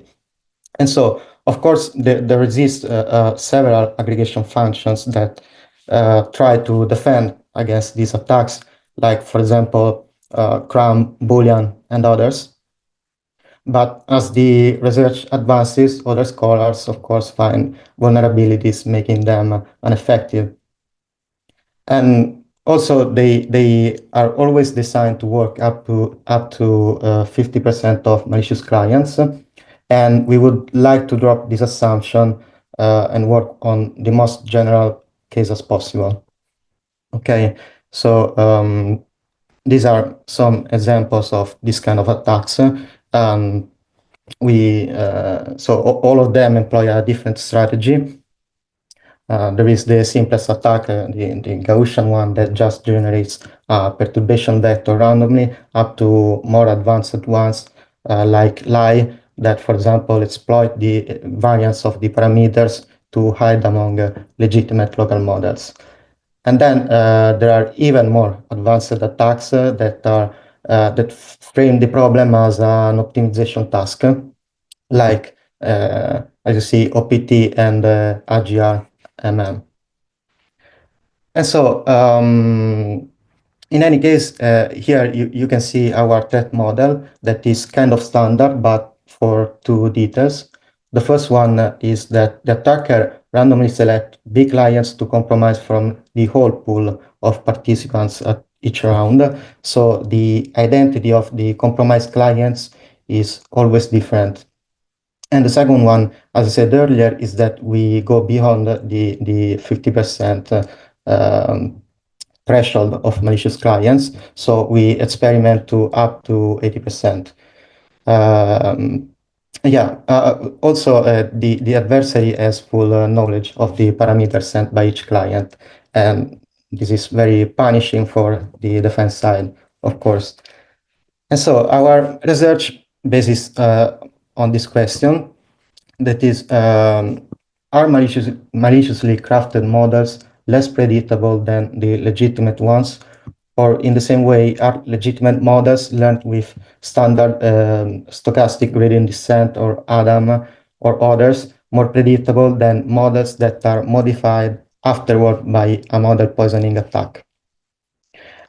And so, of course, there exist several aggregation functions that try to defend against these attacks, like, for example, cram, boolean, and others. But as the research advances, other scholars, of course, find vulnerabilities, making them ineffective. And also, they are always designed to work up to 50% of malicious clients. And we would like to drop this assumption and work on the most general cases possible. Okay, so these are some examples of this kind of attacks. So all of them employ a different strategy. There is the simplest attack, the Gaussian one that just generates a perturbation vector randomly, up to more advanced ones like Lieu, that, for example, exploit the variance of the parameters to hide among legitimate local models. And then there are even more advanced attacks that frame the problem as an optimization task, like as you see, OPT and AGR-MM. And so, in any case, here you can see our threat model that is kind of standard, but for two details. The first one is that the attacker randomly selects big clients to compromise from the whole pool of participants at each round. So the identity of the compromised clients is always different. And the second one, as I said earlier, is that we go beyond the 50% threshold of malicious clients. So we experiment to up to 80%. Also, the adversary has full knowledge of the parameters sent by each client. And this is very punishing for the defense side, of course. And so our research bases on this question, that is, are maliciously crafted models less predictable than the legitimate ones? Or in the same way, are legitimate models learned with standard stochastic gradient descent or ADAM or others more predictable than models that are modified afterward by a model poisoning attack?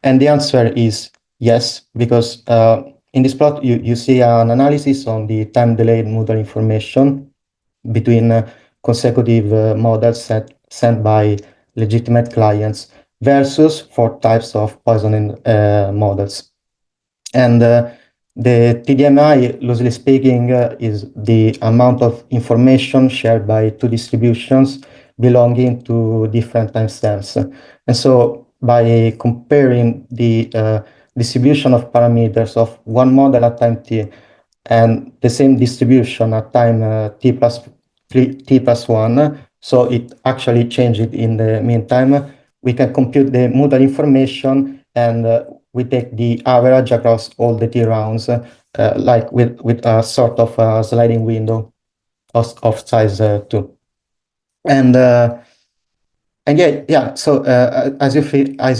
And the answer is yes, because in this plot, you see an analysis on the time-delayed model information between consecutive models sent by legitimate clients versus 4 types of poisoning models. And the TDMI, loosely speaking, is the amount of information shared by 2 distributions belonging to different timestamps. And so by comparing the distribution of parameters of one model at time t and the same distribution at time t plus 1, so it actually changed in the meantime, we can compute the modal information, and we take the average across all the t rounds, like with a sort of sliding window of size 2. And yeah. So as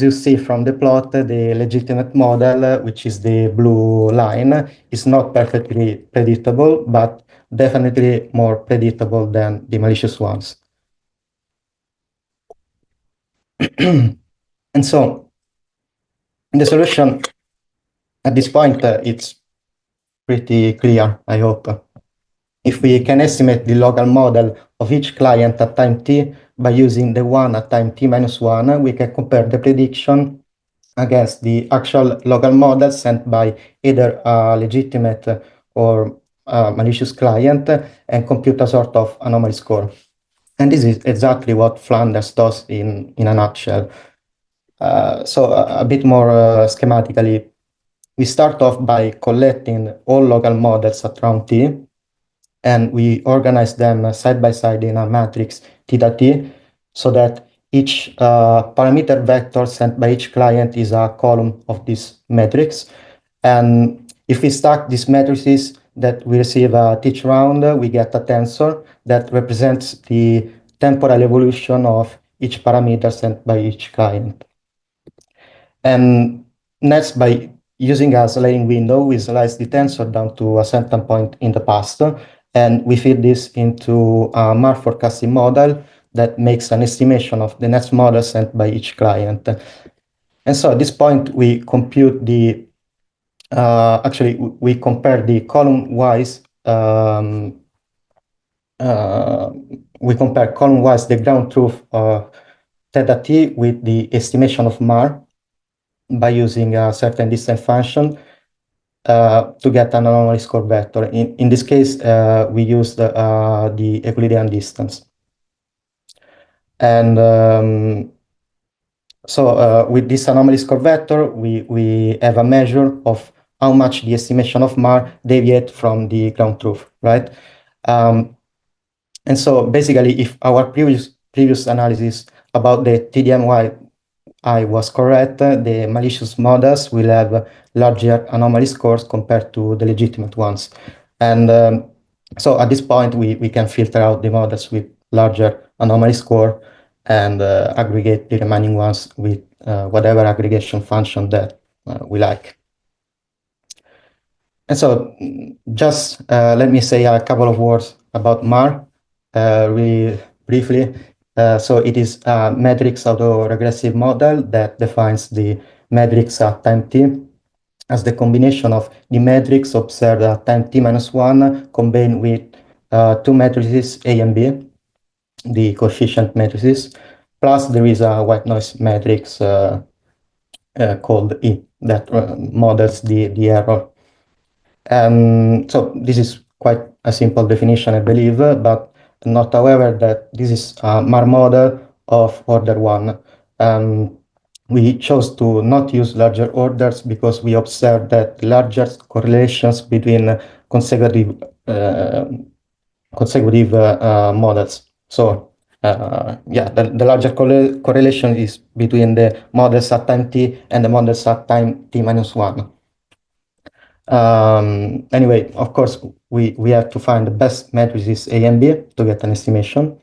you see from the plot, the legitimate model, which is the blue line, is not perfectly predictable, but definitely more predictable than the malicious ones. And so the solution at this point, it's pretty clear, I hope. If we can estimate the local model of each client at time t by using the one at time t minus 1, we can compare the prediction against the actual local model sent by either a legitimate or malicious client and compute a sort of anomaly score. And this is exactly what Flanders does in a nutshell. So a bit more schematically, we start off by collecting all local models at round t, and we organize them side by side in a matrix theta t, so that each parameter vector sent by each client is a column of this matrix. And if we stack these matrices that we receive at each round, we get a tensor that represents the temporal evolution of each parameter sent by each client. And next, by using a sliding window, we slice the tensor down to a certain point in the past, and we feed this into a Mar forecasting model that makes an estimation of the next model sent by each client. And so at this point, we compute the, actually, we compare the column-wise, we compare column-wise the ground truth theta t with the estimation of Mar by using a certain distance function to get an anomaly score vector. In this case, we used the Euclidean distance. And so with this anomaly score vector, we have a measure of how much the estimation of MAR deviate from the ground truth, right? And so basically, if our previous analysis about the TDMY was correct, the malicious models will have larger anomaly scores compared to the legitimate ones. And so at this point, we can filter out the models with larger anomaly score and aggregate the remaining ones with whatever aggregation function that we like. And so just let me say a couple of words about MAR really briefly. So it is a matrix autoregressive model that defines the matrix at time t as the combination of the matrix observed at time t minus 1 combined with two matrices A and B, the coefficient matrices, plus there is a white noise matrix called E that models the error. So this is quite a simple definition, I believe, but not however that this is a MAR model of order 1. We chose to not use larger orders because we observed that larger correlations between consecutive models. So yeah, the larger correlation is between the models at time t and the models at time t minus 1. Anyway, of course, we have to find the best matrices A and B to get an estimation.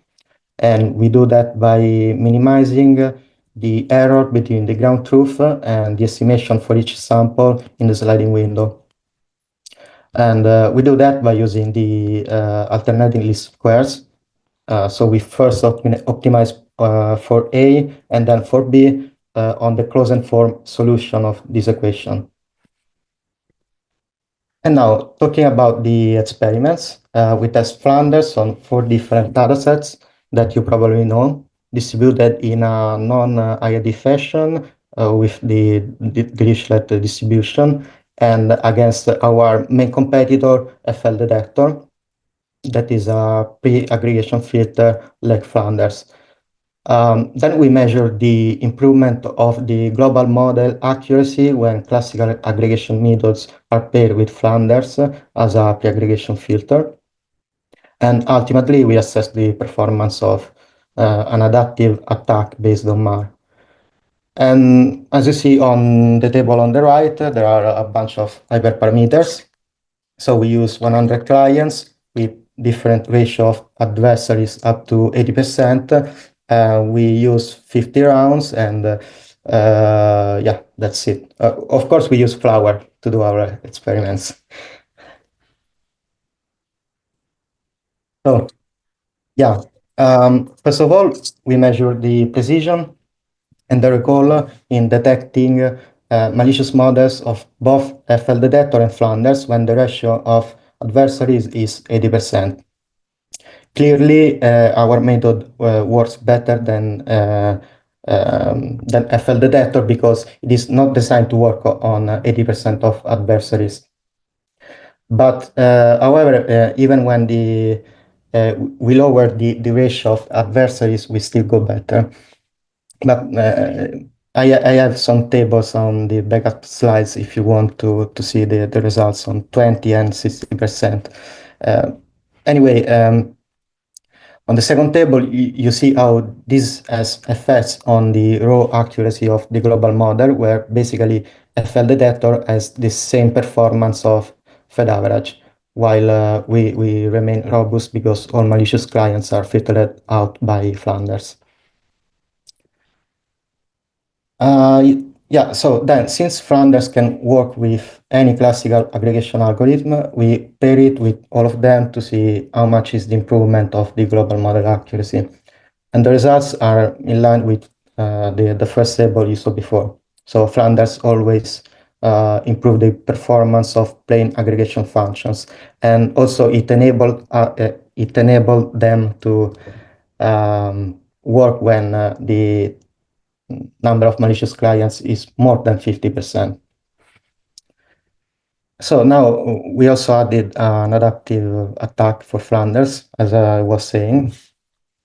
And we do that by minimizing the error between the ground truth and the estimation for each sample in the sliding window. And we do that by using the alternating least squares. So we first optimize for A and then for B on the closed form solution of this equation. And now, talking about the experiments, we test Flanders on 4 different datasets that you probably know, distributed in a non-IID fashion with the Dirichlet distribution and against our main competitor, FL detector, that is a pre-aggregation filter like Flanders. Then we measure the improvement of the global model accuracy when classical aggregation methods are paired with Flanders as a pre-aggregation filter. And ultimately, we assess the performance of an adaptive attack based on MAR. And as you see on the table on the right, there are a bunch of hyperparameters. So we use 100 clients with different ratio of adversaries up to 80%. We use 50 rounds and yeah, that's it. Of course, we use Flower to do our experiments. So yeah, first of all, we measure the precision and the recall in detecting malicious models of both FL detector and Flanders when the ratio of adversaries is 80%. Clearly, our method works better than FL detector because it is not designed to work on 80% of adversaries. But however, even when we lower the ratio of adversaries, we still go better. But I have some tables on the backup slides if you want to see the results on 20 and 60%. Anyway, on the second table, you see how this has effects on the raw accuracy of the global model, where basically FL detector has the same performance of Fed average, while we remain robust because all malicious clients are filtered out by Flanders. Yeah, so then since Flanders can work with any classical aggregation algorithm, we pair it with all of them to see how much is the improvement of the global model accuracy. And the results are in line with the first table you saw before. So Flanders always improve the performance of plain aggregation functions. And also it enabled them to work when the number of malicious clients is more than 50%. So now we also added an adaptive attack for Flanders, as I was saying.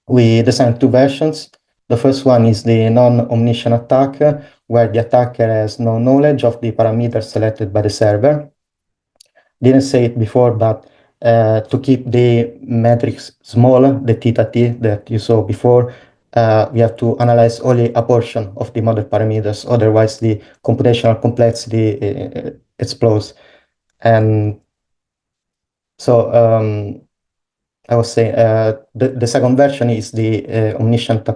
We designed 2 versions. The first one is the non-omniscient attack, where the attacker has no knowledge of the parameters selected by the server. Didn't say it before, but to keep the matrix small, the theta t that you saw before, we have to analyze only a portion of the model parameters. Otherwise, the computational complexity explodes. And so I was saying the second version is the omniscient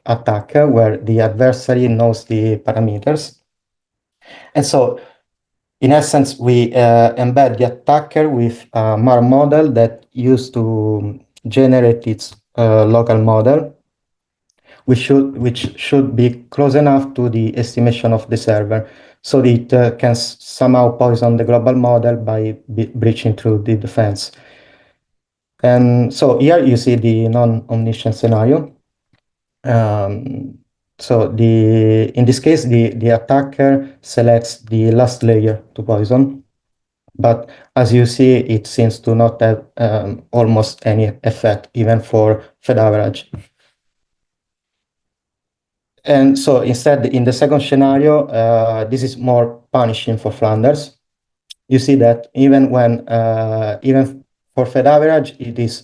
attack, where the adversary knows the parameters. And so in essence, we embed the attacker with a MAR model that used to generate its local model, which should be close enough to the estimation of the server, so that it can somehow poison the global model by breaching through the defense. And so here you see the non-omniscient scenario. So in this case, the attacker selects the last layer to poison. But as you see, it seems to not have almost any effect, even for Fed average. And so instead, in the second scenario, this is more punishing for Flanders. You see that even even for Fed average, it is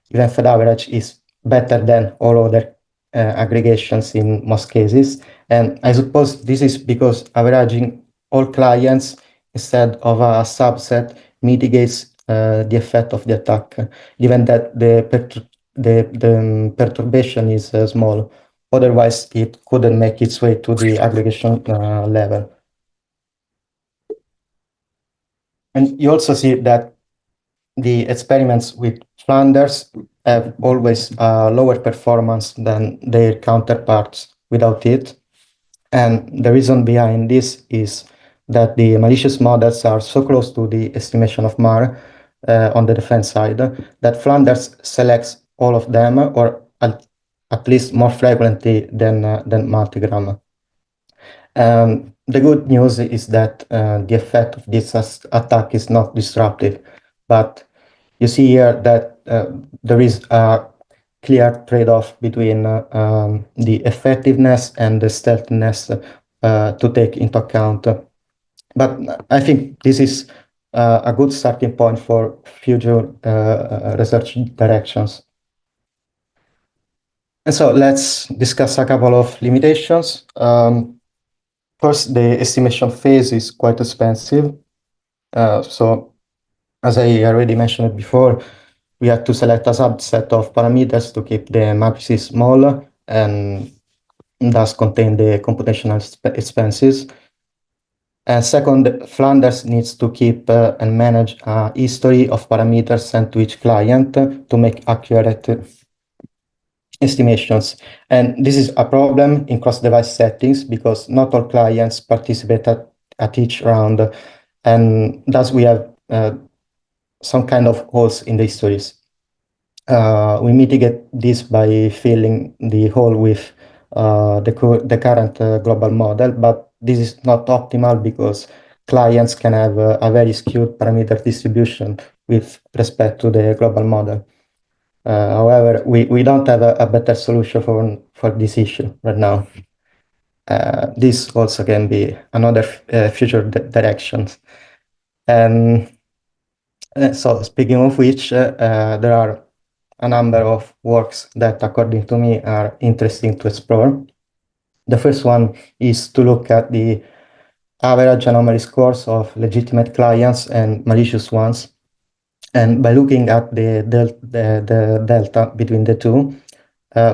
even Fed average is better than all other aggregations in most cases. And I suppose this is because averaging all clients instead of a subset mitigates the effect of the attack, given that the perturbation is small. Otherwise, it couldn't make its way to the aggregation level. And you also see that the experiments with Flanders have always lower performance than their counterparts without it. And the reason behind this is that the malicious models are so close to the estimation of MAR on the defense side that Flanders selects all of them, or at least more frequently than multigram. The good news is that the effect of this attack is not disruptive, but you see here that there is a clear trade-off between the effectiveness and the stealthiness to take into account. But I think this is a good starting point for future research directions. And so let's discuss a couple of limitations. First, the estimation phase is quite expensive. So as I already mentioned before, we have to select a subset of parameters to keep the matrices small and thus contain the computational expenses. And second, Flanders needs to keep and manage a history of parameters sent to each client to make accurate estimations. And this is a problem in cross-device settings because not all clients participate at each round. And thus we have some kind of holes in the histories. We mitigate this by filling the hole with the current global model, but this is not optimal because clients can have a very skewed parameter distribution with respect to the global model. However, we don't have a better solution for this issue right now. This also can be another future directions. And so speaking of which, there are a number of works that, according to me, are interesting to explore. The first one is to look at the average anomaly scores of legitimate clients and malicious ones. And by looking at the delta between the two,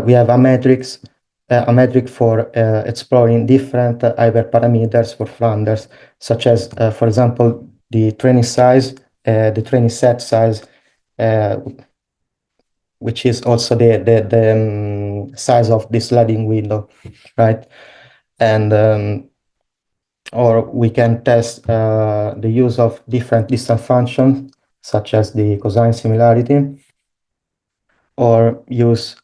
we have a metric for exploring different hyperparameters for Flanders, such as, for example, the training size, the training set size, which is also the size of the sliding window, right? And or we can test the use of different distance functions, such as the cosine similarity, or use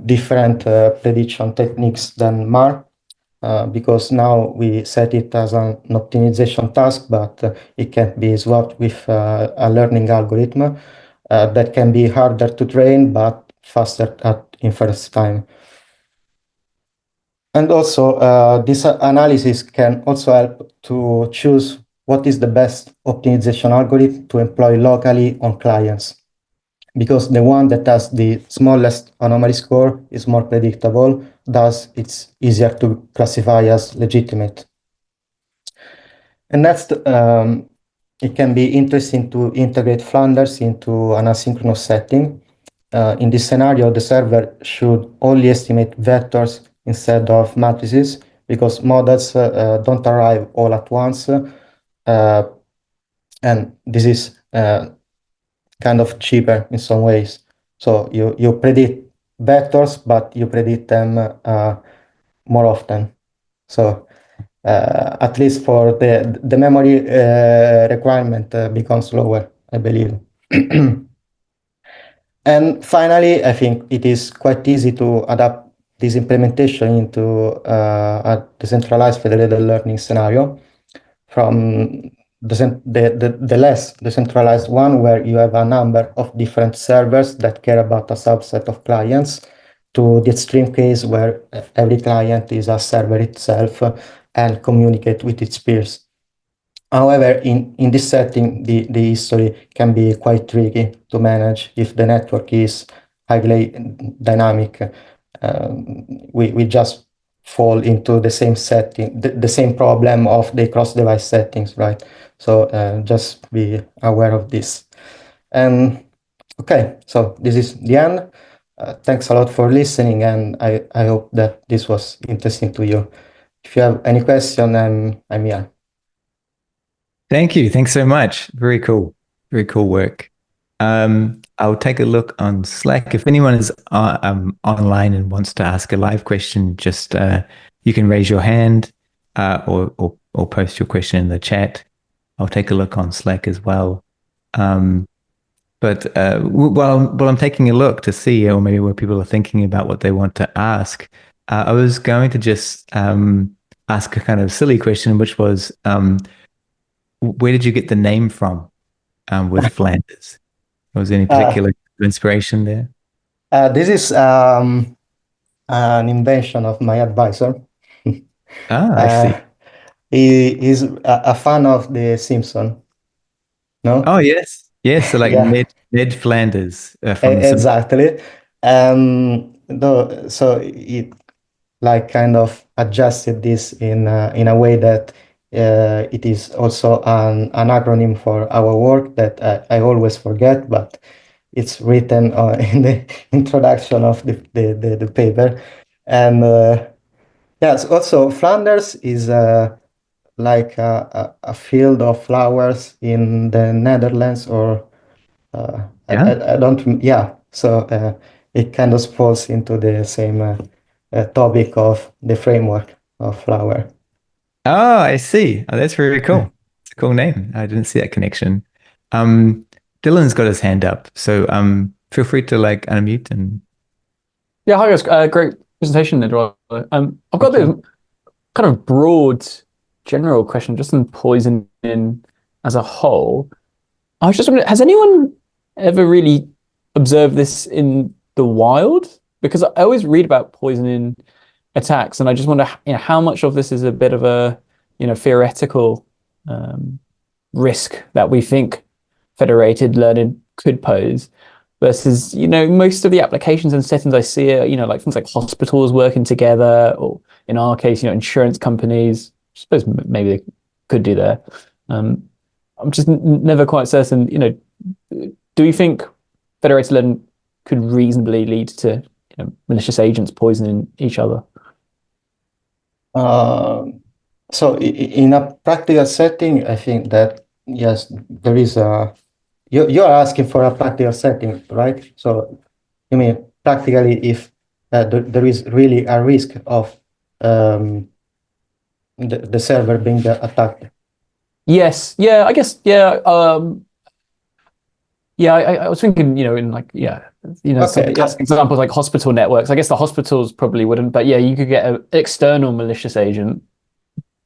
different prediction techniques than MAR, because now we set it as an optimization task, but it can be swapped with a learning algorithm that can be harder to train, but faster in first time. And also, this analysis can also help to choose what is the best optimization algorithm to employ locally on clients, because the one that has the smallest anomaly score is more predictable, thus it's easier to classify as legitimate. And next, it can be interesting to integrate Flanders into an asynchronous setting. In this scenario, the server should only estimate vectors instead of matrices, because models don't arrive all at once. And this is kind of cheaper in some ways. So you predict vectors, but you predict them more often. So at least for the memory requirement becomes lower, I believe. And finally, I think it is quite easy to adapt this implementation into a decentralized federated learning scenario, from the less decentralized one, where you have a number of different servers that care about a subset of clients, to the extreme case where every client is a server itself and communicate with its peers. However, in this setting, the history can be quite tricky to manage if the network is highly dynamic. We just fall into the same setting, the same problem of the cross-device settings, right? So just be aware of this. And okay, so this is the end. Thanks a lot for listening, and I hope that this was interesting to you. If you have any question, I'm here. Thank you. Thanks so much. Very cool. Very cool work. I'll take a look on Slack. If anyone is online and wants to ask a live question, just you can raise your hand or post your question in the chat. I'll take a look on Slack as well. But while I'm taking a look to see, or maybe where people are thinking about what they want to ask, I was going to just ask a kind of silly question, which was, where did you get the name from with Flanders? Was there any particular inspiration there? This is an invention of my advisor. I see. He is a fan of The Simpsons. No? Oh, yes. Yes, so like Yeah. Ned Flanders from The Simpsons. Exactly. So it like kind of adjusted this in a way that it is also an acronym for our work that I always forget, but it's written in the introduction of the paper. And yes, also Flanders is like a field of flowers in the Netherlands, or I don't, yeah. So it kind of falls into the same topic of the framework of flower. Oh, I see. Oh, that's very cool. It's a cool name. I didn't see that connection. Dylan's got his hand up, so feel free to like unmute and. Yeah, hi guys. Great presentation, Eduardo. I've got a kind of broad, general question just on poisoning as a whole. I was just wondering, has anyone ever really observed this in the wild? Because I always read about poisoning attacks, and I just wonder, how much of this is a bit of a, theoretical risk that we think federated learning could pose, versus, most of the applications and settings I see are, like things like hospitals working together, or in our case, insurance companies. I suppose maybe they could do there. I'm just never quite certain, do you think federated learning could reasonably lead to malicious agents poisoning each other? So in a practical setting, I think that, yes, there is a, you're asking for a practical setting, right? So you mean practically if there is really a risk of the server being attacked? Yes. Yeah, I guess. Yeah. Yeah, I was thinking, in like, some classic examples like hospital networks. I guess the hospitals probably wouldn't, but yeah, you could get an external malicious agent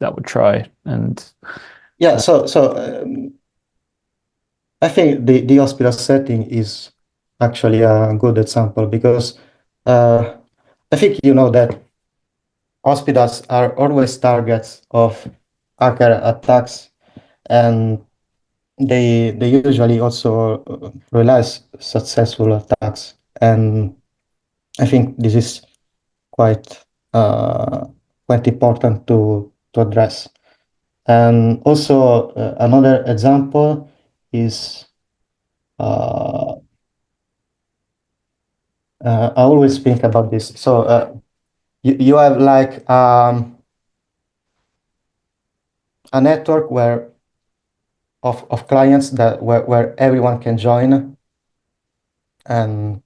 that would try and. Yeah, so I think the hospital setting is actually a good example because I think you know that hospitals are always targets of hacker attacks, and they usually also realize successful attacks. And I think this is quite quite important to address. And also another example is I always think about this. So you have like a network where of clients that where everyone can join, and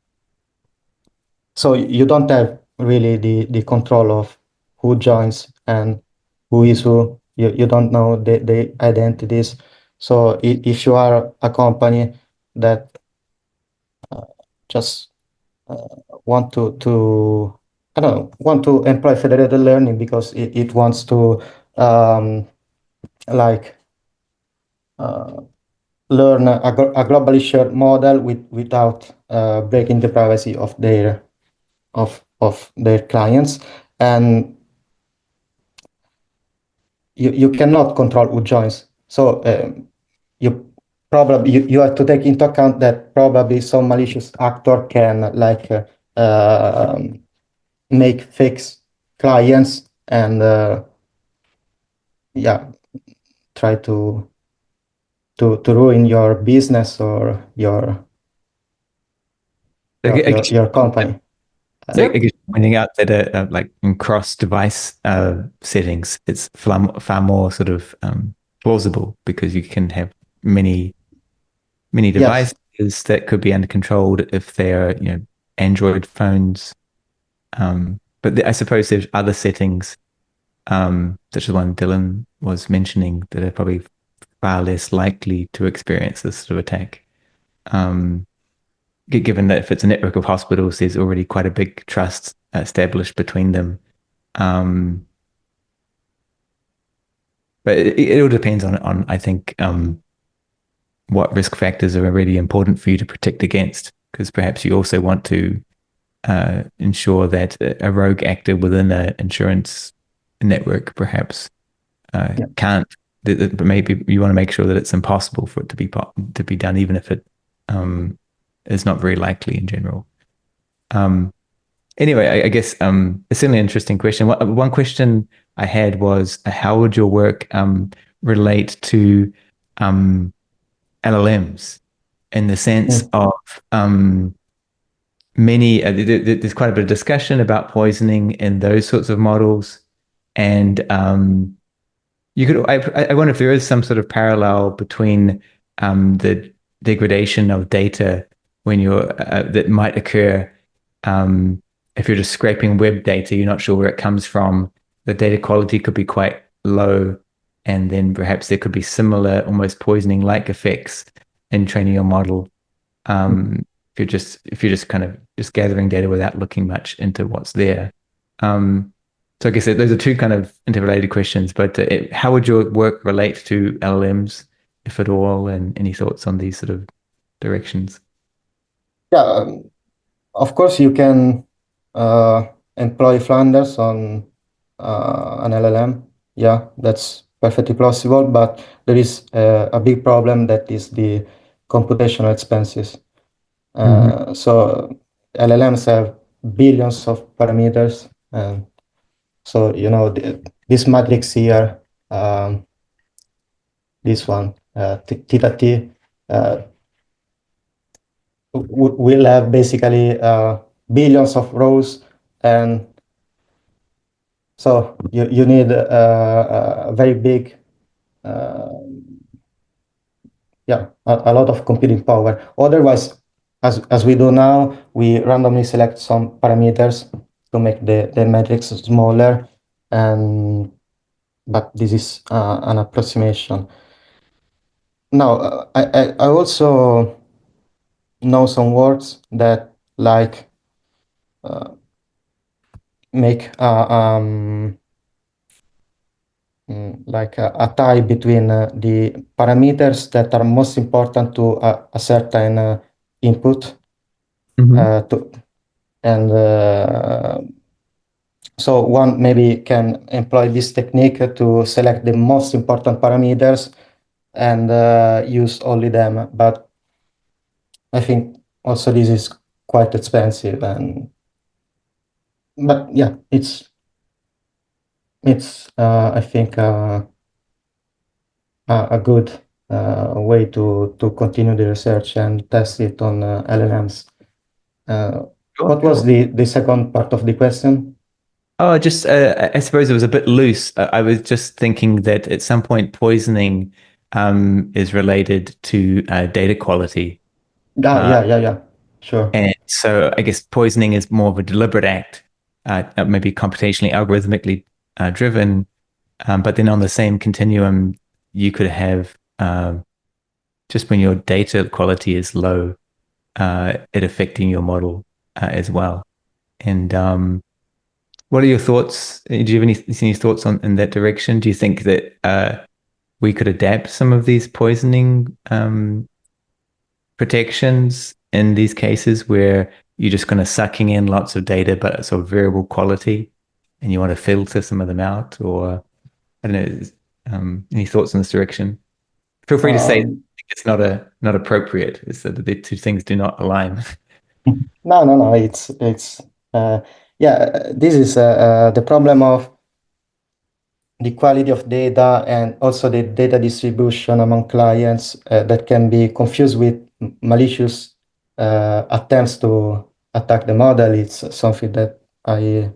so you don't have really the control of who joins and who is who. You don't know the identities. So if you are a company that just want to I don't know, want to employ federated learning because it wants to um, like learn a globally shared model without breaking the privacy of their clients, and you cannot control who joins. So you probably you have to take into account that probably some malicious actor can like make fake clients and yeah, try to ruin your business or I guess your company. so I guess pointing out that like in cross-device settings, it's far more sort of plausible because you can have many Yes. devices that could be under controlled if they're Android phones. But I suppose there's other settings, such as the one Dylan was mentioning, that are probably far less likely to experience this sort of attack. Given that if it's a network of hospitals, there's already quite a big trust established between them. But it all depends on I think, what risk factors are really important for you to protect against, because perhaps you also want to ensure that a rogue actor within an insurance network perhaps can't. Maybe you want to make sure that it's impossible for it to be done, even if it is not very likely in general. Anyway, I guess it's certainly an interesting question. One question I had was, how would your work relate to LLMs in the sense of many, there's quite a bit of discussion about poisoning in those sorts of models. And I wonder if there is some sort of parallel between the degradation of data when that might occur if you're just scraping web data, you're not sure where it comes from. The data quality could be quite low, and then perhaps there could be similar, almost poisoning-like effects in training your model. If you're just kind of just gathering data without looking much into what's there. So I guess those are two kind of interrelated questions, but how would your work relate to LLMs, if at all, and any thoughts on these sort of directions? Yeah, of course you can employ Flanders on an LLM. Yeah, that's perfectly possible, but there is a big problem that is the computational expenses. So LLMs have billions of parameters, and so this matrix here, this one, theta t, will have basically billions of rows, and so you need a very big, a lot of computing power. Otherwise, as we do now, we randomly select some parameters to make the matrix smaller, but this is an approximation. Now, I also know some words that like make like a tie between the parameters that are most important to a certain input Mm-hmm. So one maybe can employ this technique to select the most important parameters and use only them. But I think also this is quite expensive, but yeah, it's I think a good way to continue the research and test it on LLMs. What was the second part of the question? Oh, just I suppose it was a bit loose. I was just thinking that at some point poisoning is related to data quality. Yeah, sure. And so I guess poisoning is more of a deliberate act, maybe computationally, algorithmically driven. But then on the same continuum, you could have just when your data quality is low, it affecting your model as well. And what are your thoughts? Do you have any thoughts on in that direction? Do you think that we could adapt some of these poisoning protections in these cases where you're just kind of sucking in lots of data, but it's of variable quality, and you want to filter some of them out? Or I don't know. Any thoughts in this direction? Feel free to say it's not appropriate. It's that the two things do not align. No. It's yeah. This is the problem of the quality of data and also the data distribution among clients that can be confused with malicious attempts to attack the model. It's something that I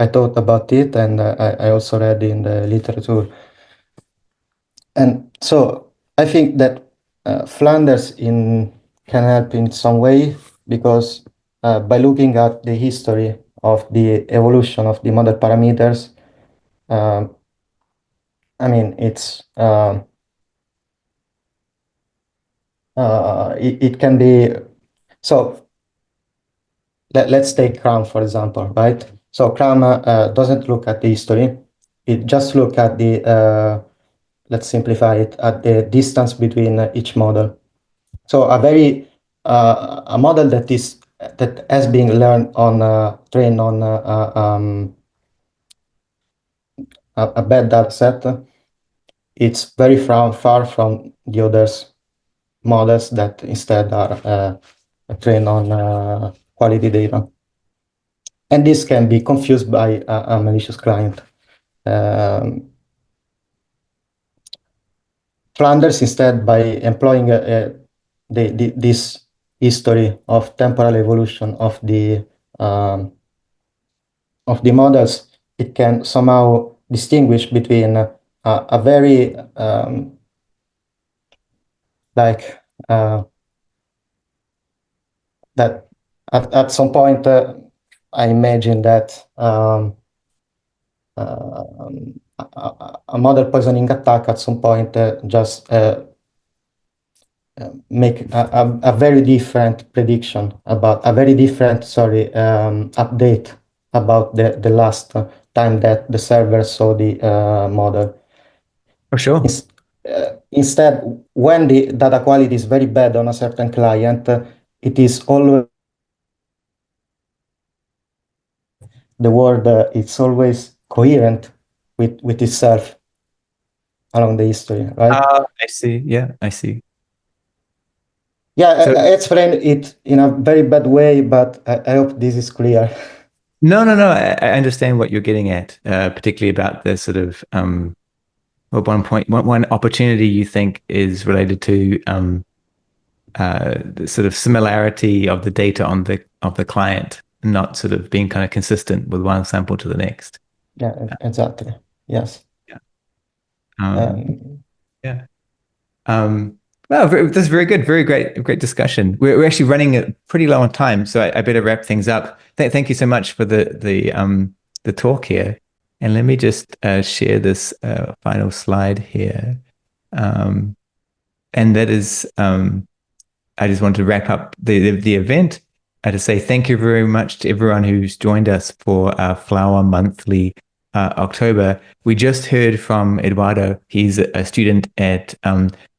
thought about it, and I also read in the literature. And so I think that Flanders can help in some way because by looking at the history of the evolution of the model parameters, I mean, it can be, so let's take CRAM, for example, right? So CRAM doesn't look at the history. It just look at the, let's simplify it, at the distance between each model. So a model that has been learned on, trained on a bad data set, it's very far from the others models that instead are trained on quality data. And this can be confused by a malicious client. Flanders, instead, by employing this history of temporal evolution of the models, it can somehow distinguish between a very like that at some point I imagine that a model poisoning attack at some point just make a very different prediction about a very different, update about the last time that the server saw the model. For sure. Instead, when the data quality is very bad on a certain client, it is always the word it's always coherent with itself along the history, right? I see. Yeah, I see. Yeah, so, I explained it in a very bad way, but I hope this is clear. No. I understand what you're getting at, particularly about the sort of one opportunity you think is related to the sort of similarity of the data of the client, not sort of being kind of consistent with one sample to the next. Yeah, exactly. Yes. Yeah. Well, that's very good. Very great discussion. We're actually running a pretty low on time, so I better wrap things up. Thank you so much for the talk here. And let me just share this final slide here. And that is, I just want to wrap up the event to say thank you very much to everyone who's joined us for Flower Monthly October. We just heard from Eduardo. He's a student at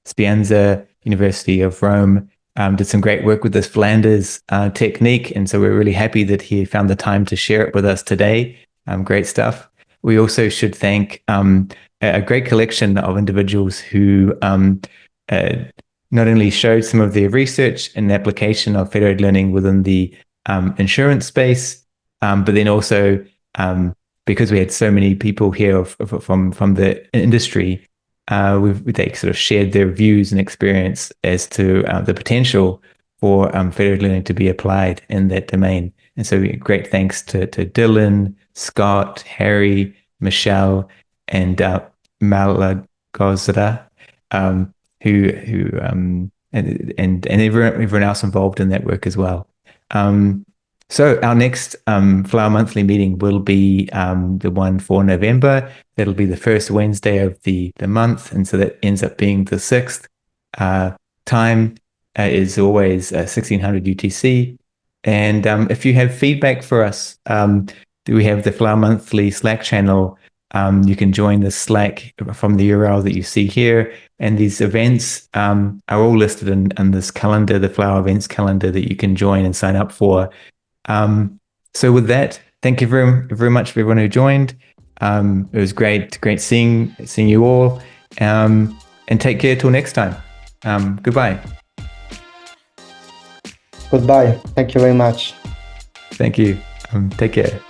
Spienza University of Rome, did some great work with this Flanders technique. And so we're really happy that he found the time to share it with us today. Great stuff. We also should thank a great collection of individuals who not only showed some of their research and application of federated learning within the insurance space, but then also because we had so many people here from the industry, they sort of shared their views and experience as to the potential for federated learning to be applied in that domain. And so great thanks to Dylan, Scott, Harry, Michelle, and Malagozra, and everyone else involved in that work as well. So our next Flower Monthly meeting will be the one for November. That'll be the first Wednesday of the month, and so that ends up being the 6th. Time is always 1600 UTC. And if you have feedback for us, we have the Flower Monthly Slack channel. You can join the Slack from the URL that you see here. And these events are all listed in this calendar, the Flower Events calendar that you can join and sign up for. So with that, thank you very much for everyone who joined. It was great seeing you all. And take care till next time. Goodbye. Goodbye. Thank you very much. Thank you. Take care.